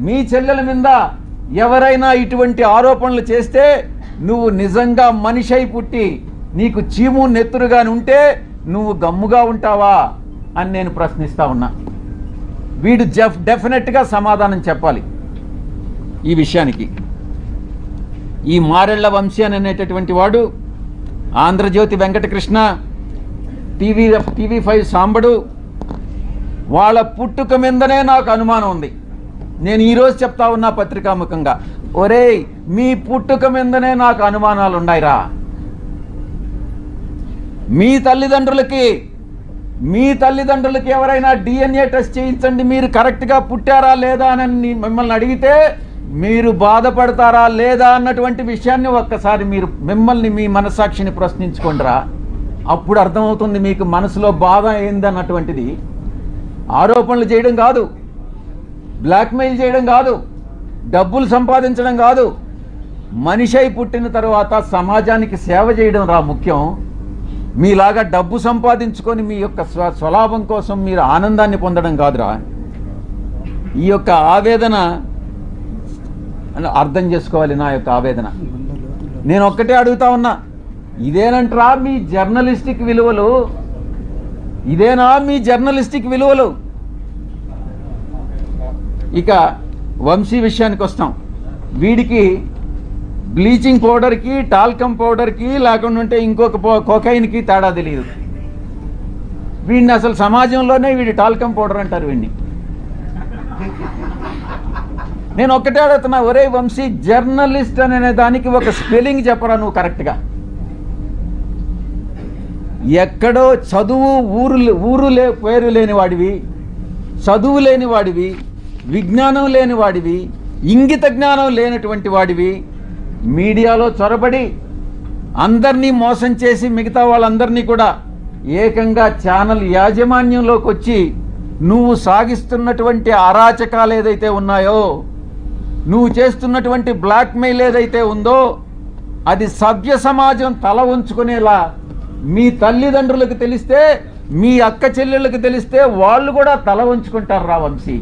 మీ చెల్లెల మీద ఎవరైనా ఇటువంటి ఆరోపణలు చేస్తే నువ్వు నిజంగా మనిషి అయి పుట్టి నీకు చీము నెత్తురుగాని ఉంటే నువ్వు గమ్ముగా ఉంటావా అని నేను ప్రశ్నిస్తా ఉన్నా. వీడు డెఫినెట్గా సమాధానం చెప్పాలి ఈ విషయానికి. ఈ మారెళ్ల వంశీ అనేటటువంటి వాడు ఆంధ్రజ్యోతి వెంకటకృష్ణ, టీవీ5 సాంబడు, వాళ్ళ పుట్టుక మీదనే నాకు అనుమానం ఉంది. నేను ఈరోజు చెప్తా ఉన్నా పత్రికాముఖంగా, ఒరేయ్ మీ పుట్టుక మీదనే నాకు అనుమానాలు ఉన్నాయిరా. మీ తల్లిదండ్రులకి ఎవరైనా DNA టెస్ట్ చేయించండి, మీరు కరెక్ట్గా పుట్టారా లేదా అని మిమ్మల్ని అడిగితే మీరు బాధపడతారా లేదా అన్నటువంటి విషయాన్ని ఒక్కసారి మీరు మిమ్మల్ని మీ మనస్సాక్షిని ప్రశ్నించుకోండిరా. అప్పుడు అర్థమవుతుంది మీకు మనసులో బాధ ఏందన్నటువంటిది. ఆరోపణలు చేయడం కాదు, బ్లాక్మెయిల్ చేయడం కాదు, డబ్బులు సంపాదించడం కాదు, మనిషి అయి పుట్టిన తర్వాత సమాజానికి సేవ చేయడం రా ముఖ్యం. మీలాగా డబ్బు సంపాదించుకొని మీ యొక్క స్వలాభం కోసం మీరు ఆనందాన్ని పొందడం కాదురా. ఈ యొక్క ఆవేదన అర్థం చేసుకోవాలి. నా యొక్క ఆవేదన నేను ఒక్కటే అడుగుతా ఉన్నా, ఇదేనంటరా మీ జర్నలిస్టిక్ విలువలు? ఇదేనా మీ జర్నలిస్టిక్ విలువలు? ఇక వంశీ విషయానికి వస్తాం. వీడికి బ్లీచింగ్ పౌడర్కి, టాల్కమ్ పౌడర్కి, లేకుండా ఇంకొక కోకైన్కి తేడా తెలియదు. వీడిని అసలు సమాజంలోనే వీడి టాల్కమ్ పౌడర్ అంటారు వీడిని. నేను ఒక్కటే అడుగుతున్నా, ఒరే వంశీ, జర్నలిస్ట్ అనే దానికి ఒక స్పెల్లింగ్ చెప్పరా నువ్వు కరెక్ట్గా. ఎక్కడో చదువు పేరు లేని వాడివి, చదువు లేని వాడివి, విజ్ఞానం లేని వాడివి, ఇంగిత జ్ఞానం లేనటువంటి వాడివి, మీడియాలో చొరబడి అందరినీ మోసం చేసి మిగతా వాళ్ళందరినీ కూడా ఏకంగా ఛానల్ యాజమాన్యంలోకి వచ్చి నువ్వు సాగిస్తున్నటువంటి అరాచకాలు ఏదైతే ఉన్నాయో, నువ్వు చేస్తున్నటువంటి బ్లాక్మెయిల్ ఏదైతే ఉందో, అది సభ్య సమాజం తల ఉంచుకునేలా మీ తల్లిదండ్రులకు తెలిస్తే, మీ అక్క చెల్లెళ్ళకి తెలిస్తే వాళ్ళు కూడా తల ఉంచుకుంటారు రా వంశీ.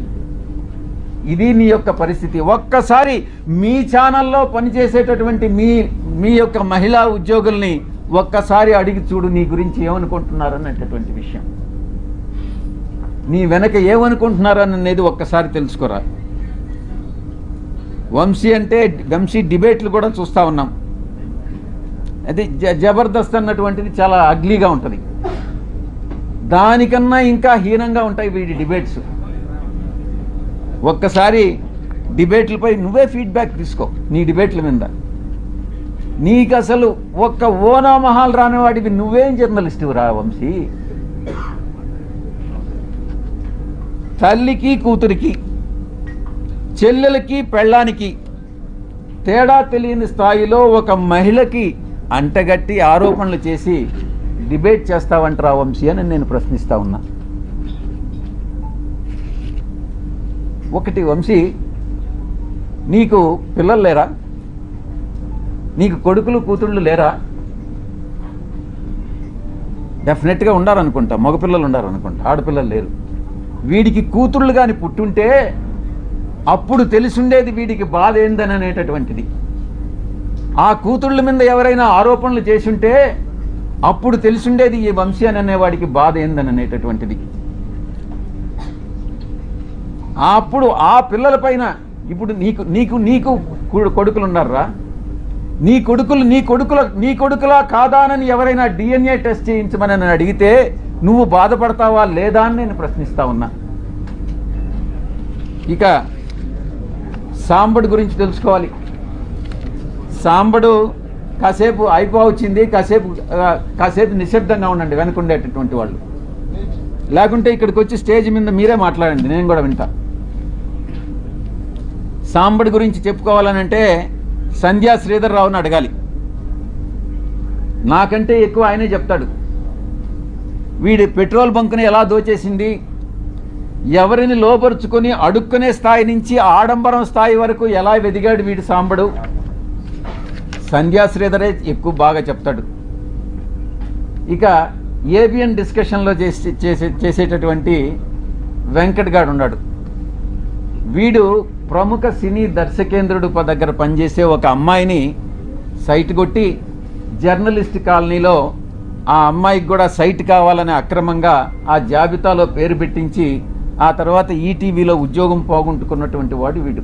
ఇది నీ యొక్క పరిస్థితి. ఒక్కసారి మీ ఛానల్లో పనిచేసేటటువంటి మీ యొక్క మహిళా ఉద్యోగుల్ని ఒక్కసారి అడిగి చూడు, నీ గురించి ఏమనుకుంటున్నారనేటటువంటి విషయం, నీ వెనక ఏమనుకుంటున్నారనేది ఒక్కసారి తెలుసుకోరా. వంశీ డిబేట్లు కూడా చూస్తూ ఉన్నాం. అది జబర్దస్త్ అన్నటువంటిది చాలా అగ్లీగా ఉంటుంది. దానికన్నా ఇంకా హీనంగా ఉంటాయి వీడి డిబేట్స్. ఒక్కసారి డిబేట్లపై నువ్వే ఫీడ్బ్యాక్ తీసుకో. నీ డిబేట్ల మీద నీకు అసలు ఒక్క ఓనామహాల్ రానివాడివి నువ్వేం జర్నలిస్టు రా వంశీ. తల్లికి కూతురికి, చెల్లెలకి పెళ్ళానికి తేడా తెలియని స్థాయిలో ఒక మహిళకి అంటగట్టి ఆరోపణలు చేసి డిబేట్ చేస్తావంటరా వంశీ అని నేను ప్రశ్నిస్తా ఉన్నా. ఒకటి వంశీ, నీకు పిల్లలు లేరా? నీకు కొడుకులు కూతుళ్ళు లేరా? డెఫినెట్గా ఉండాలనుకుంటా, మగపిల్లలు ఉండాలనుకుంటా, ఆడపిల్లలు లేరు. వీడికి కూతుళ్ళు కానీ పుట్టుంటే అప్పుడు తెలిసిండేది వీడికి బాధ ఏందని అనేటటువంటిది. ఆ కూతుళ్ళ మీద ఎవరైనా ఆరోపణలు చేసుంటే అప్పుడు తెలిసిండేది ఈ వంశీ అని అనేవాడికి బాధ ఏందని అనేటటువంటిది. అప్పుడు ఆ పిల్లల పైన ఇప్పుడు నీకు కొడుకులు ఉన్నారా? నీ కొడుకులా కాదా అని ఎవరైనా DNA టెస్ట్ చేయించమని నన్ను అడిగితే నువ్వు బాధపడతావా లేదా అని నేను ప్రశ్నిస్తా ఉన్నా. ఇక సాంబడు గురించి తెలుసుకోవాలి. సాంబడు కాసేపు అయిపోవచ్చింది, కాసేపు నిశ్శబ్దంగా ఉండండి వెనుకుండేటటువంటి వాళ్ళు, లేకుంటే ఇక్కడికి వచ్చి స్టేజ్ మీద మీరే మాట్లాడండి, నేను కూడా వింటా. సాంబడి గురించి చెప్పుకోవాలనంటే సంధ్యా శ్రీధర్ రావుని అడగాలి. నాకంటే ఎక్కువ ఆయనే చెప్తాడు. వీడి పెట్రోల్ బంకుని ఎలా దోచేసింది, ఎవరిని లోపరుచుకొని అడుక్కునే స్థాయి నుంచి ఆడంబరం స్థాయి వరకు ఎలా వెదిగాడు వీడి సాంబడు, సంధ్యా శ్రీధరే ఎక్కువ బాగా చెప్తాడు. ఇక ఏబిఎన్ డిస్కషన్లో చేసేటటువంటి వెంకట్ గాడు ఉన్నాడు. వీడు ప్రముఖ సినీ దర్శకేంద్రుడు దగ్గర పనిచేసే ఒక అమ్మాయిని సైట్ కొట్టి జర్నలిస్ట్ కాలనీలో ఆ అమ్మాయికి కూడా సైట్ కావాలని అక్రమంగా ఆ జాబితాలో పేరు పెట్టించి ఆ తర్వాత ఈటీవీలో ఉద్యోగం పోగొట్టుకున్నటువంటి వాడు వీడు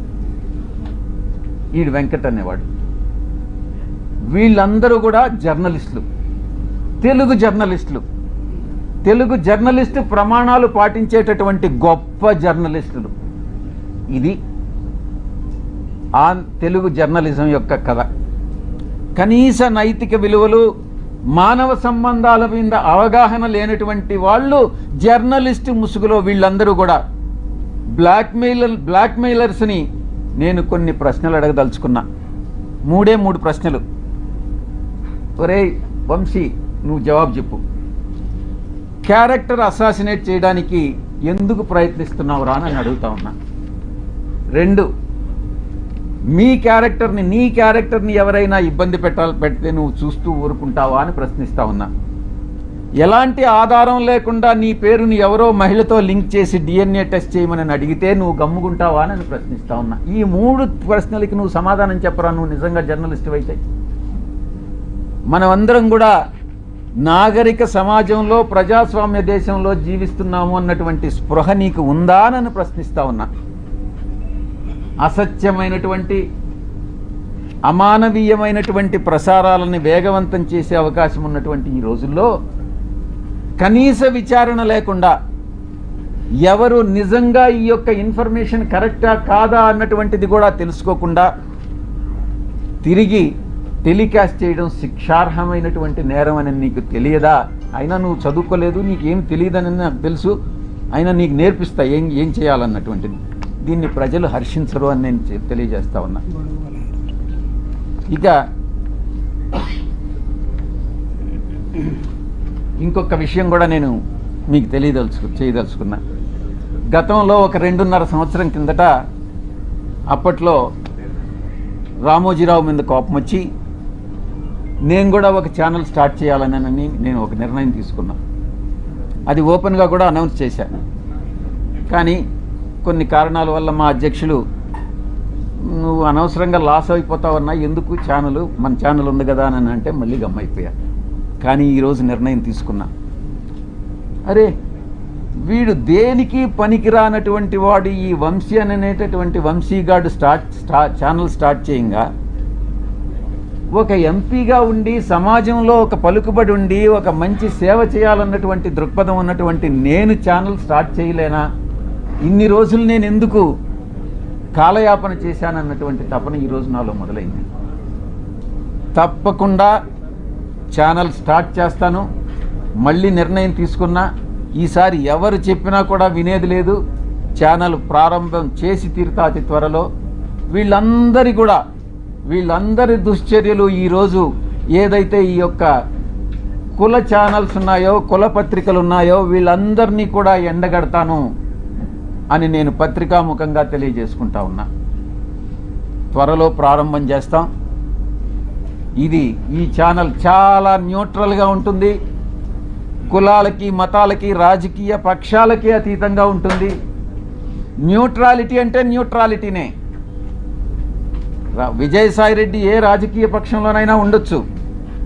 వెంకట్ అనేవాడు. వీళ్ళందరూ కూడా జర్నలిస్టులు. తెలుగు జర్నలిస్టు ప్రమాణాలు పాటించేటటువంటి గొప్ప జర్నలిస్టులు. ఇది ఆ తెలుగు జర్నలిజం యొక్క కథ. కనీస నైతిక విలువలు, మానవ సంబంధాల మీద అవగాహన లేనటువంటి వాళ్ళు జర్నలిస్టు ముసుగులో వీళ్ళందరూ కూడా బ్లాక్మెయిలర్స్ని నేను కొన్ని ప్రశ్నలు అడగదలుచుకున్నా. 3 ప్రశ్నలు. ఒరే వంశీ, నువ్వు జవాబు చెప్పు. క్యారెక్టర్ అసాసినేట్ చేయడానికి ఎందుకు ప్రయత్నిస్తున్నావు రా అని అడుగుతా ఉన్నా. 2, నీ క్యారెక్టర్ని ఎవరైనా ఇబ్బంది పెడితే నువ్వు చూస్తూ ఊరుకుంటావా అని ప్రశ్నిస్తా ఉన్నా. ఎలాంటి ఆధారం లేకుండా నీ పేరుని ఎవరో మహిళతో లింక్ చేసి DNA టెస్ట్ చేయమని అడిగితే నువ్వు గమ్ముకుంటావా అని ప్రశ్నిస్తా ఉన్నా. ఈ 3 ప్రశ్నలకి నువ్వు సమాధానం చెప్పరా, నువ్వు నిజంగా జర్నలిస్ట్ అయితే. మనమందరం కూడా నాగరిక సమాజంలో, ప్రజాస్వామ్య దేశంలో జీవిస్తున్నాము అన్నటువంటి స్పృహ నీకు ఉందా అని ప్రశ్నిస్తా ఉన్నా. అసత్యమైనటువంటి, అమానవీయమైనటువంటి ప్రసారాలను వేగవంతం చేసే అవకాశం ఉన్నటువంటి ఈ రోజుల్లో కనీస విచారణ లేకుండా ఎవరు నిజంగా ఈ యొక్క ఇన్ఫర్మేషన్ కరెక్టా కాదా అన్నటువంటిది కూడా తెలుసుకోకుండా తిరిగి టెలికాస్ట్ చేయడం శిక్షార్హమైనటువంటి నేరం అని నీకు తెలియదా? అయినా నువ్వు చదువుకోలేదు, నీకేం తెలియదని నాకు తెలుసు, అయినా నీకు నేర్పిస్తా ఏం చేయాలన్నటువంటిది. దీన్ని ప్రజలు హర్షించరు అని నేను తెలియజేస్తా ఉన్నా. ఇక ఇంకొక విషయం కూడా నేను మీకు చేయదలుచుకున్నా. గతంలో ఒక 2.5 సంవత్సరం కిందట అప్పట్లో రామోజీరావు మీద కోపం వచ్చి నేను కూడా ఒక ఛానల్ స్టార్ట్ చేయాలని నేను ఒక నిర్ణయం తీసుకున్నా. అది ఓపెన్గా కూడా అనౌన్స్ చేశాను. కానీ కొన్ని కారణాల వల్ల మా అధ్యక్షులు నువ్వు అనవసరంగా లాస్ అయిపోతావన్నా, ఎందుకు మన ఛానల్ ఉంది కదా అని అంటే మళ్ళీ గమ్మైపోయా. కానీ ఈరోజు నిర్ణయం తీసుకున్నా. అరే వీడు దేనికి పనికిరానటువంటి వాడు ఈ వంశీ అనేటటువంటి వంశీగాడు ఛానల్ స్టార్ట్ చేయంగా ఒక ఎంపీగా ఉండి సమాజంలో ఒక పలుకుబడి ఉండి ఒక మంచి సేవ చేయాలన్నటువంటి దృక్పథం ఉన్నటువంటి నేను ఛానల్ స్టార్ట్ చేయలేనా? ఇన్ని రోజులు నేను ఎందుకు కాలయాపన చేశానన్నటువంటి తపన ఈరోజు నాలో మొదలైంది. తప్పకుండా ఛానల్ స్టార్ట్ చేస్తాను. మళ్ళీ నిర్ణయం తీసుకున్నా. ఈసారి ఎవరు చెప్పినా కూడా వినేది లేదు. ఛానల్ ప్రారంభం చేసి తీరుతా అతి త్వరలో. వీళ్ళందరి దుశ్చర్యలు ఈరోజు ఏదైతే ఈ యొక్క కుల ఛానల్స్ ఉన్నాయో, కుల పత్రికలు ఉన్నాయో, వీళ్ళందరినీ కూడా ఎండగడతాను అని నేను పత్రికాముఖంగా తెలియజేసుకుంటా ఉన్నా. త్వరలో ప్రారంభం చేస్తాం. ఈ ఛానల్ చాలా న్యూట్రల్గా ఉంటుంది. కులాలకి, మతాలకి, రాజకీయ పక్షాలకి అతీతంగా ఉంటుంది. న్యూట్రాలిటీ అంటే న్యూట్రాలిటీనే. విజయసాయిరెడ్డి ఏ రాజకీయ పక్షంలోనైనా ఉండొచ్చు,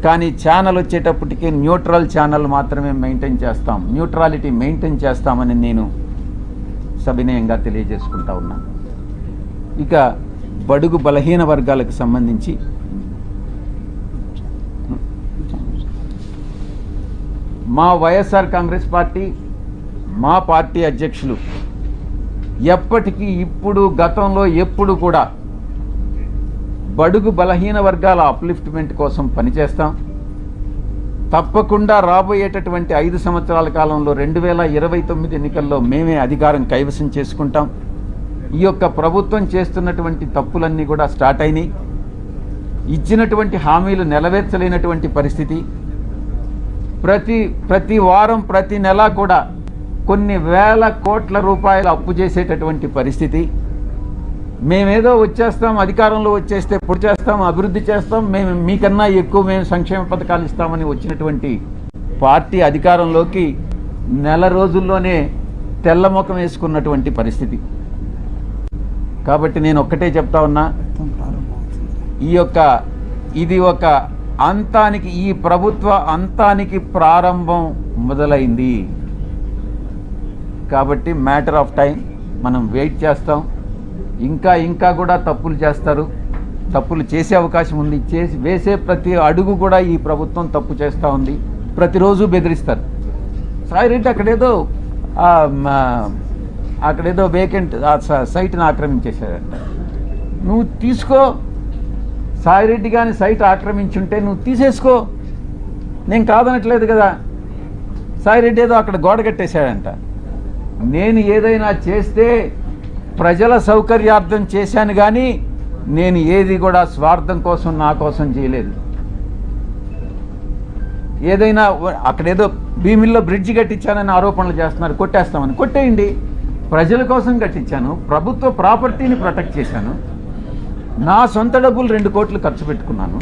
కానీ ఛానల్ వచ్చేటప్పటికి న్యూట్రల్ ఛానల్ మాత్రమే మెయింటైన్ చేస్తాం, న్యూట్రాలిటీ మెయింటైన్ చేస్తామని నేను సవినయంగా తెలియజేసుకుంటా ఉన్నాను. ఇక బడుగు బలహీన వర్గాలకు సంబంధించి మా వైఎస్ఆర్ కాంగ్రెస్ పార్టీ, మా పార్టీ అధ్యక్షులు ఎప్పటికీ, ఇప్పుడు, గతంలో ఎప్పుడు కూడా బడుగు బలహీన వర్గాల అప్లిఫ్ట్మెంట్ కోసం పనిచేస్తాం. తప్పకుండా రాబోయేటటువంటి 5 సంవత్సరాల కాలంలో 2029 ఎన్నికల్లో మేమే అధికారం కైవసం చేసుకుంటాం. ఈ యొక్క ప్రభుత్వం చేస్తున్నటువంటి తప్పులన్నీ కూడా స్టార్ట్ అయినాయి. ఇచ్చినటువంటి హామీలు నెరవేర్చలేనటువంటి పరిస్థితి. ప్రతి వారం, ప్రతి నెల కూడా కొన్ని వేల కోట్ల రూపాయలు అప్పు చేసేటటువంటి పరిస్థితి. మేమేదో వచ్చేస్తాం, అధికారంలో వచ్చేస్తే పొడి చేస్తాం, అభివృద్ధి చేస్తాం, మేము మీకన్నా ఎక్కువ మేము సంక్షేమ పథకాలు ఇస్తామని వచ్చినటువంటి పార్టీ అధికారంలోకి నెల రోజుల్లోనే తెల్లముఖం వేసుకున్నటువంటి పరిస్థితి. కాబట్టి నేను ఒక్కటే చెప్తా ఉన్నా, ఇది ఒక అంతానికి, ఈ ప్రభుత్వ అంతానికి ప్రారంభం మొదలైంది. కాబట్టి మ్యాటర్ ఆఫ్ టైం, మనం వెయిట్ చేస్తాం. ఇంకా కూడా తప్పులు చేస్తారు, తప్పులు చేసే అవకాశం ఉంది. వేసే ప్రతి అడుగు కూడా ఈ ప్రభుత్వం తప్పు చేస్తూ ఉంది. ప్రతిరోజు బెదిరిస్తారు. సాయిరెడ్డి అక్కడేదో వేకెంట్ సైట్ని ఆక్రమించేశాడంట. నువ్వు తీసుకో, సాయిరెడ్డి కానీ సైట్ ఆక్రమించుంటే నువ్వు తీసేసుకో, నేను కాదనట్లేదు కదా. సాయిరెడ్డి ఏదో అక్కడ గోడ కట్టేశాడంట. నేను ఏదైనా చేస్తే ప్రజల సౌకర్యార్థం చేశాను కానీ నేను ఏది కూడా స్వార్థం కోసం నా కోసం చేయలేదు. ఏదైనా అక్కడేదో భీమిల్లో బ్రిడ్జి కట్టించానని ఆరోపణలు చేస్తున్నారు, కొట్టేస్తామని. కొట్టేయండి, ప్రజల కోసం కట్టించాను, ప్రభుత్వ ప్రాపర్టీని ప్రొటెక్ట్ చేశాను, నా సొంత డబ్బులు 2 కోట్లు ఖర్చు పెట్టుకున్నాను,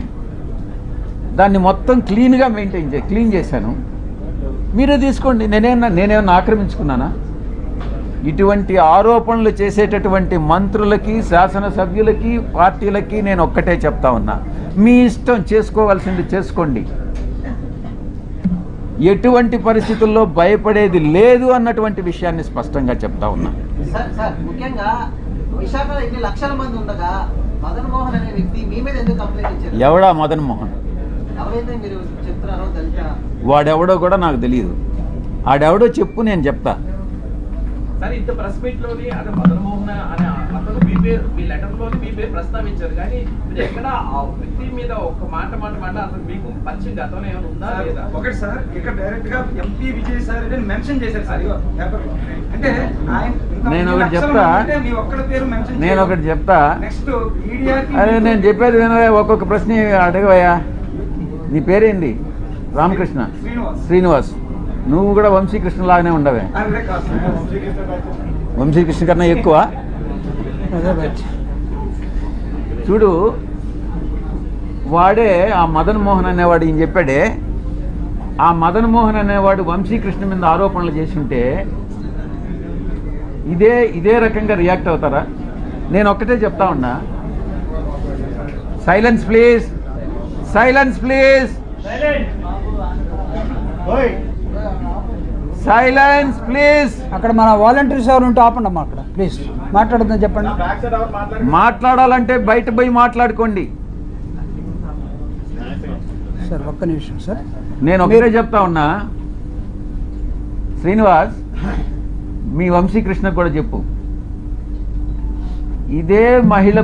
దాన్ని మొత్తం క్లీన్ చేశాను. మీరే తీసుకోండి, నేనేమన్నా ఆక్రమించుకున్నానా? ఇటువంటి ఆరోపణలు చేసేటటువంటి మంత్రులకి, శాసనసభ్యులకి, పార్టీలకి నేను ఒక్కటే చెప్తా ఉన్నా, మీ ఇష్టం, చేసుకోవాల్సింది చేసుకోండి, ఎటువంటి పరిస్థితుల్లో భయపడేది లేదు అన్నటువంటి విషయాన్ని స్పష్టంగా చెప్తా ఉన్నా. ముఖ్యంగా విశాఖలో ఇన్ని లక్షల మంది ఉండగా మదన్ మోహన్ అనే వ్యక్తి మీ మీద ఎందుకు కంప్లైంట్ ఇచ్చారు? ఎవడా మదన్ మోహన్? ఎవరైతే మీరు చెప్తున్నారో తెలుసా? వాడెవడో కూడా నాకు తెలియదు. ఆడెవడో చెప్పు, నేను చెప్తా. సార్, ఇంత ప్రెస్ మీట్ లోని అదే మదన్ మోహన్ అనే అతను మీ లెటర్ లోని మీ పేరు ప్రస్తావించారు, కానీ మీరు ఎక్కడ ఆ వ్యక్తి మీద ఒక మాట అసలు మీకు పరిచయం గతంలో ఏమైనా ఉందా లేదా? ఒకటి సార్, ఇక్కడ డైరెక్ట్ గా ఎంపీ విజయ్ సార్ మెన్షన్ చేశారు సార్ పేపర్ లో. అంటే నేను ఒకటి చెప్తా, నెక్స్ట్ మీడియాకి అదే నేను చెప్పేది వినవా, ఒక్కొక్క ప్రశ్న అడగవయ్యా. నీ పేరేంది? రామకృష్ణ శ్రీనివాస్. నువ్వు కూడా వంశీకృష్ణ లాగానే ఉండవే. వంశీకృష్ణ కన్నా ఎక్కువ. చూడు, వాడే ఆ మదన్ మోహన్ అనేవాడు ఈయన చెప్పాడే, ఆ మదన్ మోహన్ అనేవాడు వంశీకృష్ణ మీద ఆరోపణలు చేస్తుంటే ఇదే రకంగా రియాక్ట్ అవుతారా? నేను ఒక్కటే చెప్తా ఉన్నా, silence please, silence please, silence please. అక్కడ మన వాలంటీర్స్ ఎవరు ఉంటే ఆపండి అమ్మా, అక్కడ ప్లీజ్ మాట్లాడొద్దని చెప్పండి. మాట్లాడాలంటే బయట పోయి మాట్లాడుకోండి సార్. ఒక్క నిమిషం సార్, నేను ఒకటే చెప్తా ఉన్నా, శ్రీనివాస్, మీ వంశీకృష్ణకు కూడా చెప్పు, ఇదే మహిళ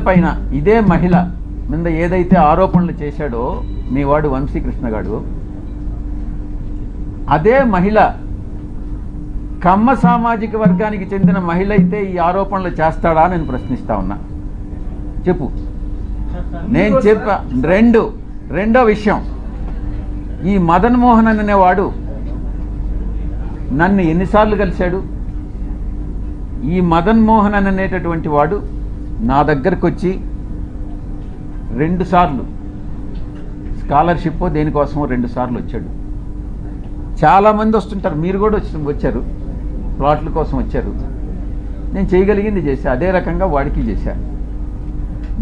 మీద ఏదైతే ఆరోపణలు చేశాడో మీ వాడు వంశీకృష్ణ గారు, అదే మహిళ కమ్మ సామాజిక వర్గానికి చెందిన మహిళ అయితే ఈ ఆరోపణలు చేస్తాడా నేను ప్రశ్నిస్తా ఉన్నా. చెప్పు. నేను చెప్పా. రెండో విషయం, ఈ మదన్ మోహన్ అనేవాడు నన్ను ఎన్నిసార్లు కలిశాడు? ఈ మదన్ మోహన్ అనేటటువంటి వాడు నా దగ్గరకు వచ్చి 2 సార్లు స్కాలర్షిప్ దేనికోసమో 2 సార్లు వచ్చాడు. చాలామంది వస్తుంటారు, మీరు కూడా వచ్చారు, ప్లాట్ల కోసం వచ్చారు. నేను చేయగలిగింది చేశా, అదే రకంగా వాడికి చేశా.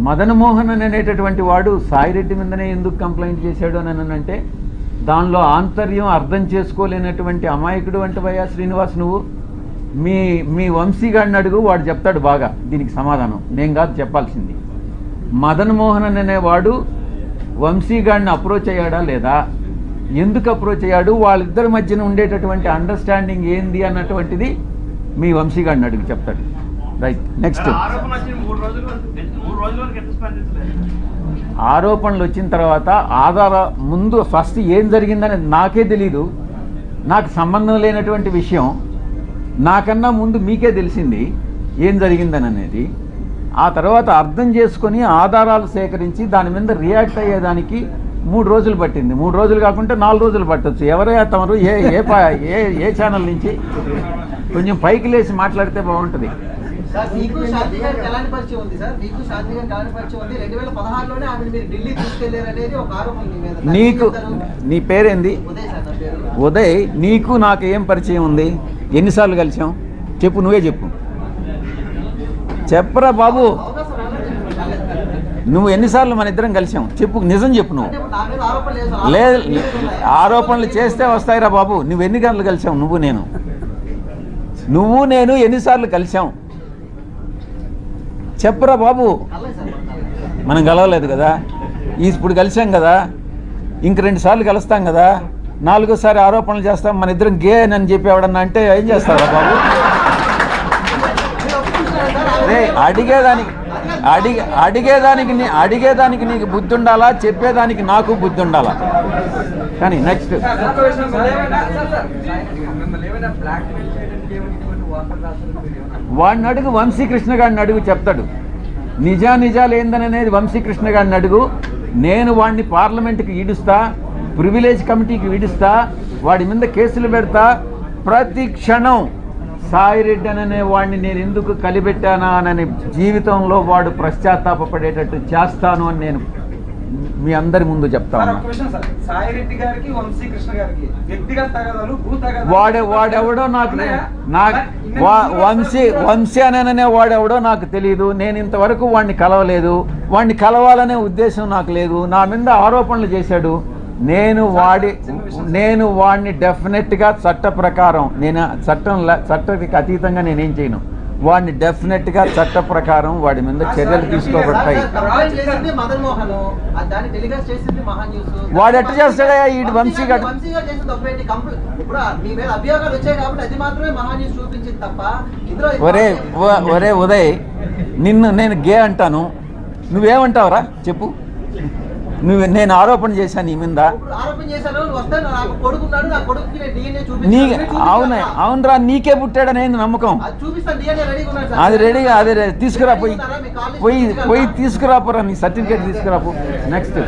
మదన్ మోహన్ అనేటటువంటి వాడు సాయిరెడ్డి మీదనే ఎందుకు కంప్లైంట్ చేశాడు అని అంటే, దానిలో ఆంతర్యం అర్థం చేసుకోలేనటువంటి అమాయకుడు వంటివయ్యా శ్రీనివాస్ నువ్వు. మీ వంశీగాడిని అడుగు, వాడు చెప్తాడు బాగా దీనికి సమాధానం, నేను కాదు చెప్పాల్సింది. మదన్ మోహన్ అనేవాడు వంశీగాడిని అప్రోచ్ అయ్యాడా లేదా, ఎందుకు అప్రోచ్ అయ్యాడు, వాళ్ళిద్దరి మధ్యన ఉండేటటువంటి అండర్స్టాండింగ్ ఏంది అన్నటువంటిది మీ వంశీగాడిని అడుగు, చెప్తాడు. Right, next. ఆరోపణలు వచ్చిన తర్వాత ముందు ఫస్ట్ ఏం జరిగిందని నాకే తెలీదు, నాకు సంబంధం లేనటువంటి విషయం. నాకన్నా ముందు మీకే తెలిసింది ఏం జరిగిందని అనేది. ఆ తర్వాత అర్థం చేసుకొని ఆధారాలు సేకరించి దాని మీద రియాక్ట్ అయ్యేదానికి 3 రోజులు పట్టింది. 3 రోజులు కాకుంటే 4 రోజులు పట్టచ్చు. ఎవరైనా తమరు ఏ ఛానల్ నుంచి కొంచెం పైకి లేచి మాట్లాడితే బాగుంటుంది. మీకు శాంతి గారికి ఎలాంటి పరిచయం ఉంది సార్? మీకు శాంతి గారికి ఎలాంటి పరిచయం ఉంది? 2016లోనే ఆమెను మీరు ఢిల్లీ తీసుకెళ్లారు అనేది ఒక ఆరోపణ మీ మీద. నీ పేరేంది? ఉదయ్ సార్ నా పేరు. ఉదయ్, నీకు నాకు ఏం పరిచయం ఉంది? ఎన్నిసార్లు కలిసాం చెప్పు, నువ్వే చెప్పు. చెప్పరా బాబు, నువ్వు ఎన్నిసార్లు మన ఇద్దరం కలిసాం చెప్పు, నిజం చెప్పు. నువ్వు లేదు, ఆరోపణలు చేస్తే వస్తాయిరా బాబు. నువ్వు ఎన్ని గంటలు కలిసాం? నువ్వు నేను ఎన్నిసార్లు కలిసాం చెప్పురా బాబు. మనం కలవలేదు కదా, ఇప్పుడు కలిసాం కదా, ఇంక 2 సార్లు కలుస్తాం కదా. 4వ సారి ఆరోపణలు చేస్తాం మన ఇద్దరం గే అని చెప్పి ఎవడన్నా అంటే ఏం చేస్తారా బాబు? అదే అడిగేదానికి నీకు బుద్ధి ఉండాలా, చెప్పేదానికి నాకు బుద్ధి ఉండాలా. కానీ నెక్స్ట్ వాడిని అడుగు, వంశీకృష్ణ గారిని అడుగు, చెప్తాడు. నిజాలు ఏందనేది వంశీకృష్ణ గారిని అడుగు. నేను వాడిని పార్లమెంట్కి ఈడుస్తా, ప్రివిలేజ్ కమిటీకి ఈడుస్తా, వాడి మీద కేసులు పెడతా. ప్రతి క్షణం సాయిరెడ్డి అనే వాడిని నేను ఎందుకు కలిపెట్టానా అని జీవితంలో వాడు పశ్చాత్తాపపడేటట్టు చేస్తాను అని నేను మీ అందరి ముందు చెప్తాను. సాయిరెడ్డి గారికి వంశీకృష్ణ గారికి వ్యక్తిగత తగాదాలు, భూ తగాదాలు వాడెవడో నాకు వంశీ అనే వాడెవడో నాకు తెలియదు. నేను ఇంతవరకు వాడిని కలవలేదు. వాడిని కలవాలనే ఉద్దేశం నాకు లేదు. నా మీద ఆరోపణలు చేశాడు. నేను వాడిని డెఫినెట్గా చట్ట ప్రకారం, నేను చట్టానికి అతీతంగా నేనేం చేయను. వాడిని డెఫినెట్గా చట్ట ప్రకారం వాడి మీద చర్యలు తీసుకోబడతాయి. వాడు ఎట్ట చేస్తాడా ఈ వంశీ గారు? ఒరే ఉదయ్, నేను గే అంటాను, నువ్వేమంటావురా చెప్పు? నేను ఆరోపణ చేశాను నీ మీద. అవునరా, నీకే పుట్టాడనే నమ్మకం. అది రెడీగా, అదే తీసుకురా, పోయి తీసుకురాపోరా, నీ సర్టిఫికేట్ తీసుకురాపో. నెక్స్ట్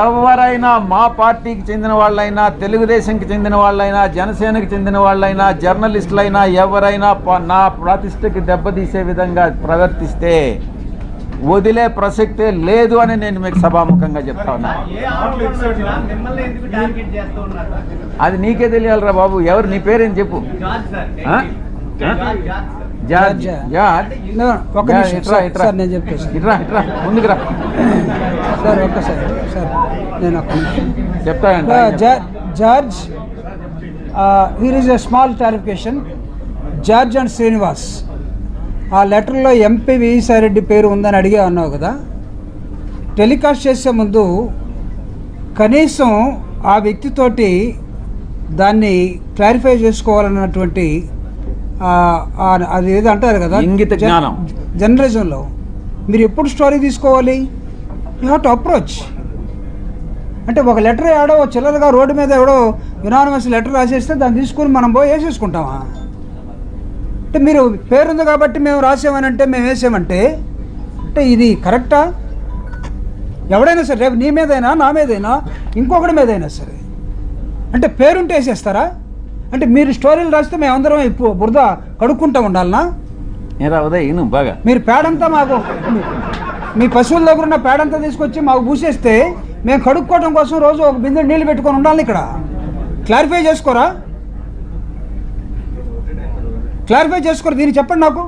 ఎవరైనా మా పార్టీకి చెందిన వాళ్ళైనా, తెలుగుదేశంకి చెందిన వాళ్ళైనా, జనసేనకి చెందిన వాళ్ళైనా, జర్నలిస్టులైనా ఎవరైనా నా ప్రతిష్టకి దెబ్బతీసే విధంగా ప్రవర్తిస్తే వదిలే ప్రసక్తే లేదు అని నేను మీకు సభాముఖంగా చెప్తా ఉన్నా. అది నీకే తెలియాలిరా బాబు. ఎవరు, నీ పేరేం చెప్పు? ముందుకు రా సార్. ఒక్కసారి సార్, నేను చెప్తానంట. George, here is a small clarification. George and Srinivas, ఆ లెటర్లో ఎంపీ విజయసాయిరెడ్డి పేరు ఉందని అడిగే అన్నావు కదా. టెలికాస్ట్ చేసే ముందు కనీసం ఆ వ్యక్తితోటి దాన్ని క్లారిఫై చేసుకోవాలన్నటువంటి అది ఏదో అంటారు కదా, ఇంగిత జ్ఞానం, జర్నలిజంలో మీరు ఎప్పుడు స్టోరీ తీసుకోవాలి? You have to approach. అంటే ఒక లెటర్ ఎవడో చిల్లరగా రోడ్డు మీద ఎవడో యునానిమస్ లెటర్ రాసేస్తే దాన్ని తీసుకుని మనం పోయి వేసేసుకుంటామా? అంటే మీరు పేరుంది కాబట్టి మేము రాసామని అంటే, మేము వేసామంటే అంటే ఇది కరెక్టా? ఎవడైనా సరే, రేపు నీ మీదైనా, నా మీదైనా, ఇంకొకటి మీదైనా సరే, అంటే పేరుంటే వేసేస్తారా? అంటే మీరు స్టోరీలు రాస్తే మేమందరం ఇప్పుడు బురద కడుక్కుంటూ ఉండాలనా? బాగా మీరు పేడంతా మాకు, మీ పశువుల దగ్గర ఉన్న పేడంతా తీసుకొచ్చి మాకు పూసేస్తే మేము కడుక్కోవడం కోసం రోజు ఒక బిందె నీళ్ళు పెట్టుకొని ఉండాలి ఇక్కడ. క్లారిఫై చేసుకోరా? క్లారిఫై చేసుకోరు. దీన్ని చెప్పండి నాకు.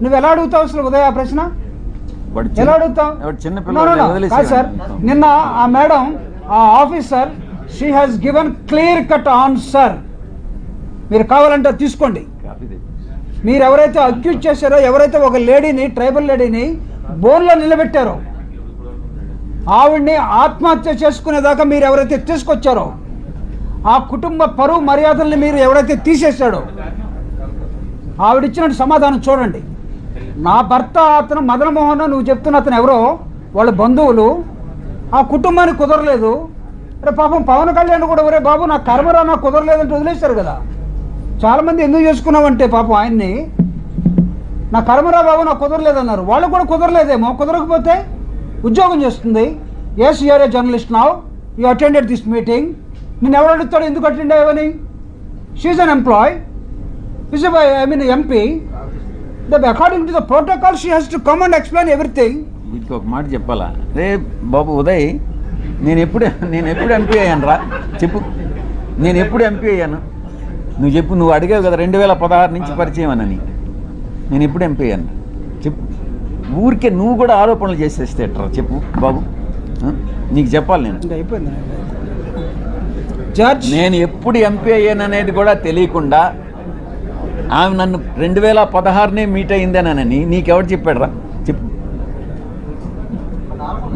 నువ్వు ఎలా అడుగుతావు అసలు ఉదయ ఆ ప్రశ్న? ఎలా అడుగుతావు? కాదు సార్, నిన్న ఆ మేడం, ఆ officer, she has given clear cut answer. మీరు కావాలంటే తీసుకోండి. మీరు ఎవరైతే అక్యూజ్ చేశారో, ఎవరైతే ఒక లేడీని, ట్రైబల్ లేడీని బోన్లో నిలబెట్టారో, ఆవిడ్ని ఆత్మహత్య చేసుకునేదాకా మీరు ఎవరైతే తీసుకొచ్చారో, ఆ కుటుంబ పరువు మర్యాదల్ని మీరు ఎవరైతే తీసేశాడో, ఆవిడిచ్చిన సమాధానం చూడండి. నా భర్త అతను మదనమోహన్, నువ్వు చెప్తున్న అతను ఎవరో, వాళ్ళ బంధువులు, ఆ కుటుంబానికి కుదరలేదు. అరే పాపం పవన్ కళ్యాణ్ కూడా, ఒరే బాబు నా కర్మరా, నాకు కుదరలేదంటే వదిలేశారు కదా. చాలామంది ఎందుకు చేసుకున్నావంటే పాపం ఆయన్ని, నా కర్మరా బాబు నాకు కుదరలేదన్నారు. వాళ్ళు కూడా కుదరలేదేమో. కుదరకపోతే ఉద్యోగం చేస్తుంది. Yes, you are a journalist now, you attended this meeting. నేను ఎవరు అడుగుతాడు ఎందుకు అటెండ్ అయ్యావని? She an employee, MP. According to the protocol she has to come and explain everything. వీటికి ఒక మాట చెప్పాలా? రే బాబు ఉదయ్, నేను ఎప్పుడు ఎంపీ అయ్యాను రా చెప్పు. నేను ఎప్పుడు ఎంపీ అయ్యాను? నువ్వు చెప్పు. నువ్వు అడిగావు కదా 2016 నుంచి పరిచయం అని. నేను ఎప్పుడు ఎంపీ అయ్యాను చెప్పు. ఊరికే నువ్వు కూడా ఆరోపణలు చేసేస్తే ఎట్రా చెప్పు బాబు. నీకు చెప్పాలి. నేను ఎప్పుడు ఎంపీ అయ్యాను అనేది కూడా తెలియకుండా ఆమె నన్ను 2016 మీట్ అయిందేనని నీకెవరు చెప్పాడు రా చెప్పు.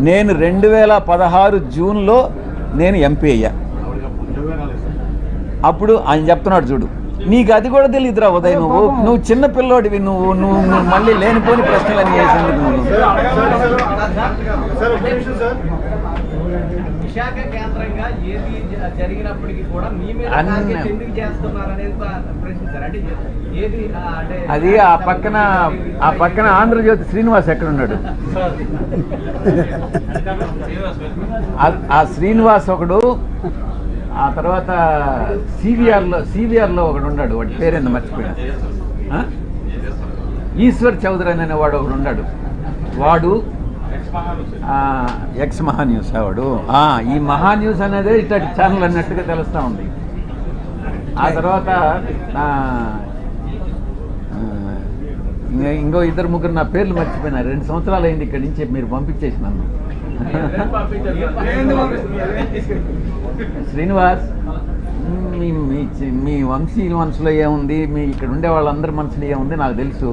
నేను 2016 జూన్లో నేను ఎంపీ అయ్యా. అప్పుడు ఆయన చెప్తున్నాడు చూడు, నీకు అది కూడా తెలియదురా ఉదయ్, నువ్వు చిన్న పిల్లోడివి, నువ్వు మళ్ళీ లేనిపోని ప్రశ్నలన్నీ చేసేందుకు విశాఖ కేంద్రంగా ఏది జరిగినప్పటికీ కూడా మీ మీద టార్గెట్ ఎందుకు చేస్తున్నారు అనేది ప్రశ్నించారు. అంటే ఏది అంటే అది ఆ పక్కన ఆంధ్రజ్యోతి శ్రీనివాస్ ఎక్కడున్నాడు? ఆ శ్రీనివాస్ ఒకడు, ఆ తర్వాత సివిఆర్లో ఒకడు ఉన్నాడు, వాడి పేరేందో మర్చిపోయినా, ఈశ్వర్ చౌదరి అనే వాడు ఒకడు ఉన్నాడు. వాడు ఎక్స్ మహాన్యూస్ వాడు. ఈ మహాన్యూస్ అనేది ఇట్లాంటి ఛానల్ అన్నట్టుగా తెలుస్తూ ఉంది. ఆ తర్వాత ఇంకో 2-3 నా పేర్లు మర్చిపోయినా. 2 సంవత్సరాలు అయింది ఇక్కడి నుంచి మీరు పంపించేసి నన్ను. శ్రీనివాస్, మీ వంశీ మనసులో ఏముంది, మీ ఇక్కడ ఉండే వాళ్ళందరి మనసులో ఏముంది నాకు తెలుసు.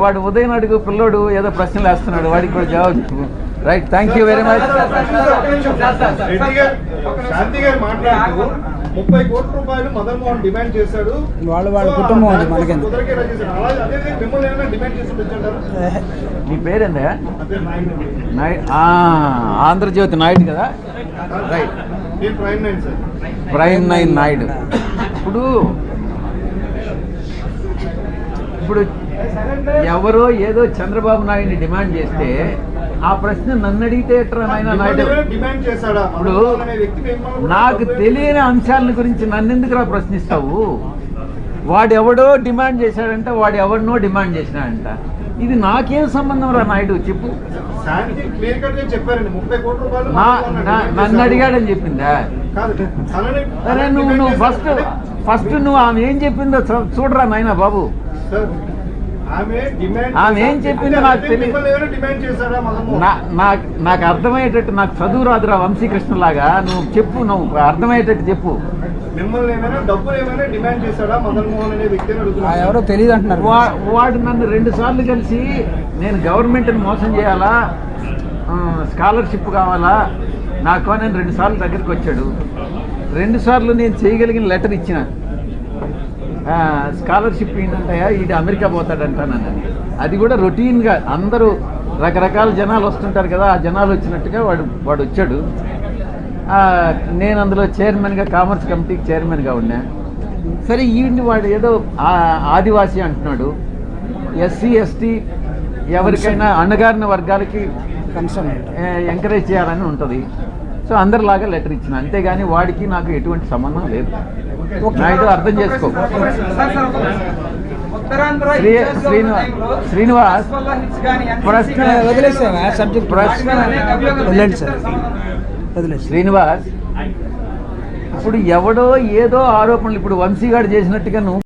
వాడు ఉదయం అడుగు పిల్లోడు ఏదో ప్రశ్నలు వేస్తున్నాడు, వాడికి కూడా జవాబు చెప్పు. Right, thank you very much. Shanti గారు మాట్లాడుతూ 30 కోట్ల రూపాయలు మదన్ మోహన్ డిమాండ్ చేశాడు. వాళ్ళ కుటుంబం ఉంది మనకెందుకు. మిమ్మల్ని ఏమైనా డిమాండ్ చేసి వచ్చారు? నీ పేరేందా? ఆంధ్రజ్యోతి నాయుడు కదా? Right, prime 9 Naidu. ఇప్పుడు ఎవరో ఏదో చంద్రబాబు నాయుడిని డిమాండ్ చేస్తే ఆ ప్రశ్న నన్ను అడిగితే ఎట్రా నాయన నాయుడు? ఇప్పుడు నాకు తెలియని అంశాల గురించి నన్నెందుకురా ప్రశ్నిస్తావు? వాడెవడో డిమాండ్ చేశాడంట, వాడు ఎవరినో డిమాండ్ చేసినాడంట. ఇది నాకేం సంబంధం రా నాయుడు చెప్పు. నన్ను అడిగాడని చెప్పిందా? సరే, నువ్వు ఫస్ట్ నువ్వు ఆమె ఏం చెప్పిందో చూడరా నాయన బాబు. ఆమె ఏం చెప్పిందో నాకు తెలియదు. నాకు అర్థమయ్యేటట్టు, నాకు చదువు రాదురా వంశీకృష్ణలాగా. నువ్వు చెప్పు, నువ్వు అర్థమయ్యేటట్టు చెప్పు. ఎవరో తెలియదు అంటున్నారు. వాడు నన్ను 2 సార్లు కలిసి నేను గవర్నమెంట్ని మోసం చేయాలా, స్కాలర్షిప్ కావాలా నాకు అని 2 సార్లు దగ్గరికి వచ్చాడు. 2 సార్లు నేను చేయగలిగిన లెటర్ ఇచ్చిన. స్కాలర్షిప్ ఏంటంటాయా, ఇది అమెరికా పోతాడంటానని. అది కూడా రొటీన్గా అందరూ రకరకాల జనాలు వస్తుంటారు కదా, ఆ జనాలు వచ్చినట్టుగా వాడు వచ్చాడు. నేను అందులో చైర్మన్గా, కామర్స్ కమిటీకి చైర్మన్గా ఉన్నా. సరే, ఈవిని వాడు ఏదో ఆదివాసీ అంటున్నాడు. ఎస్సీ ఎస్టీ ఎవరికైనా అణగారిన వర్గాలకి ఎంకరేజ్ చేయాలని ఉంటుంది. సో అందరిలాగా లెటర్ ఇచ్చిన, అంతేగాని వాడికి నాకు ఎటువంటి సంబంధం లేదు. నాయుడు అర్థం చేసుకో. శ్రీనివాస్, శ్రీనివాస్, ఇప్పుడు ఎవడో ఏదో ఆరోపణలు, ఇప్పుడు వంశీగాడు చేసినట్టుగా నువ్వు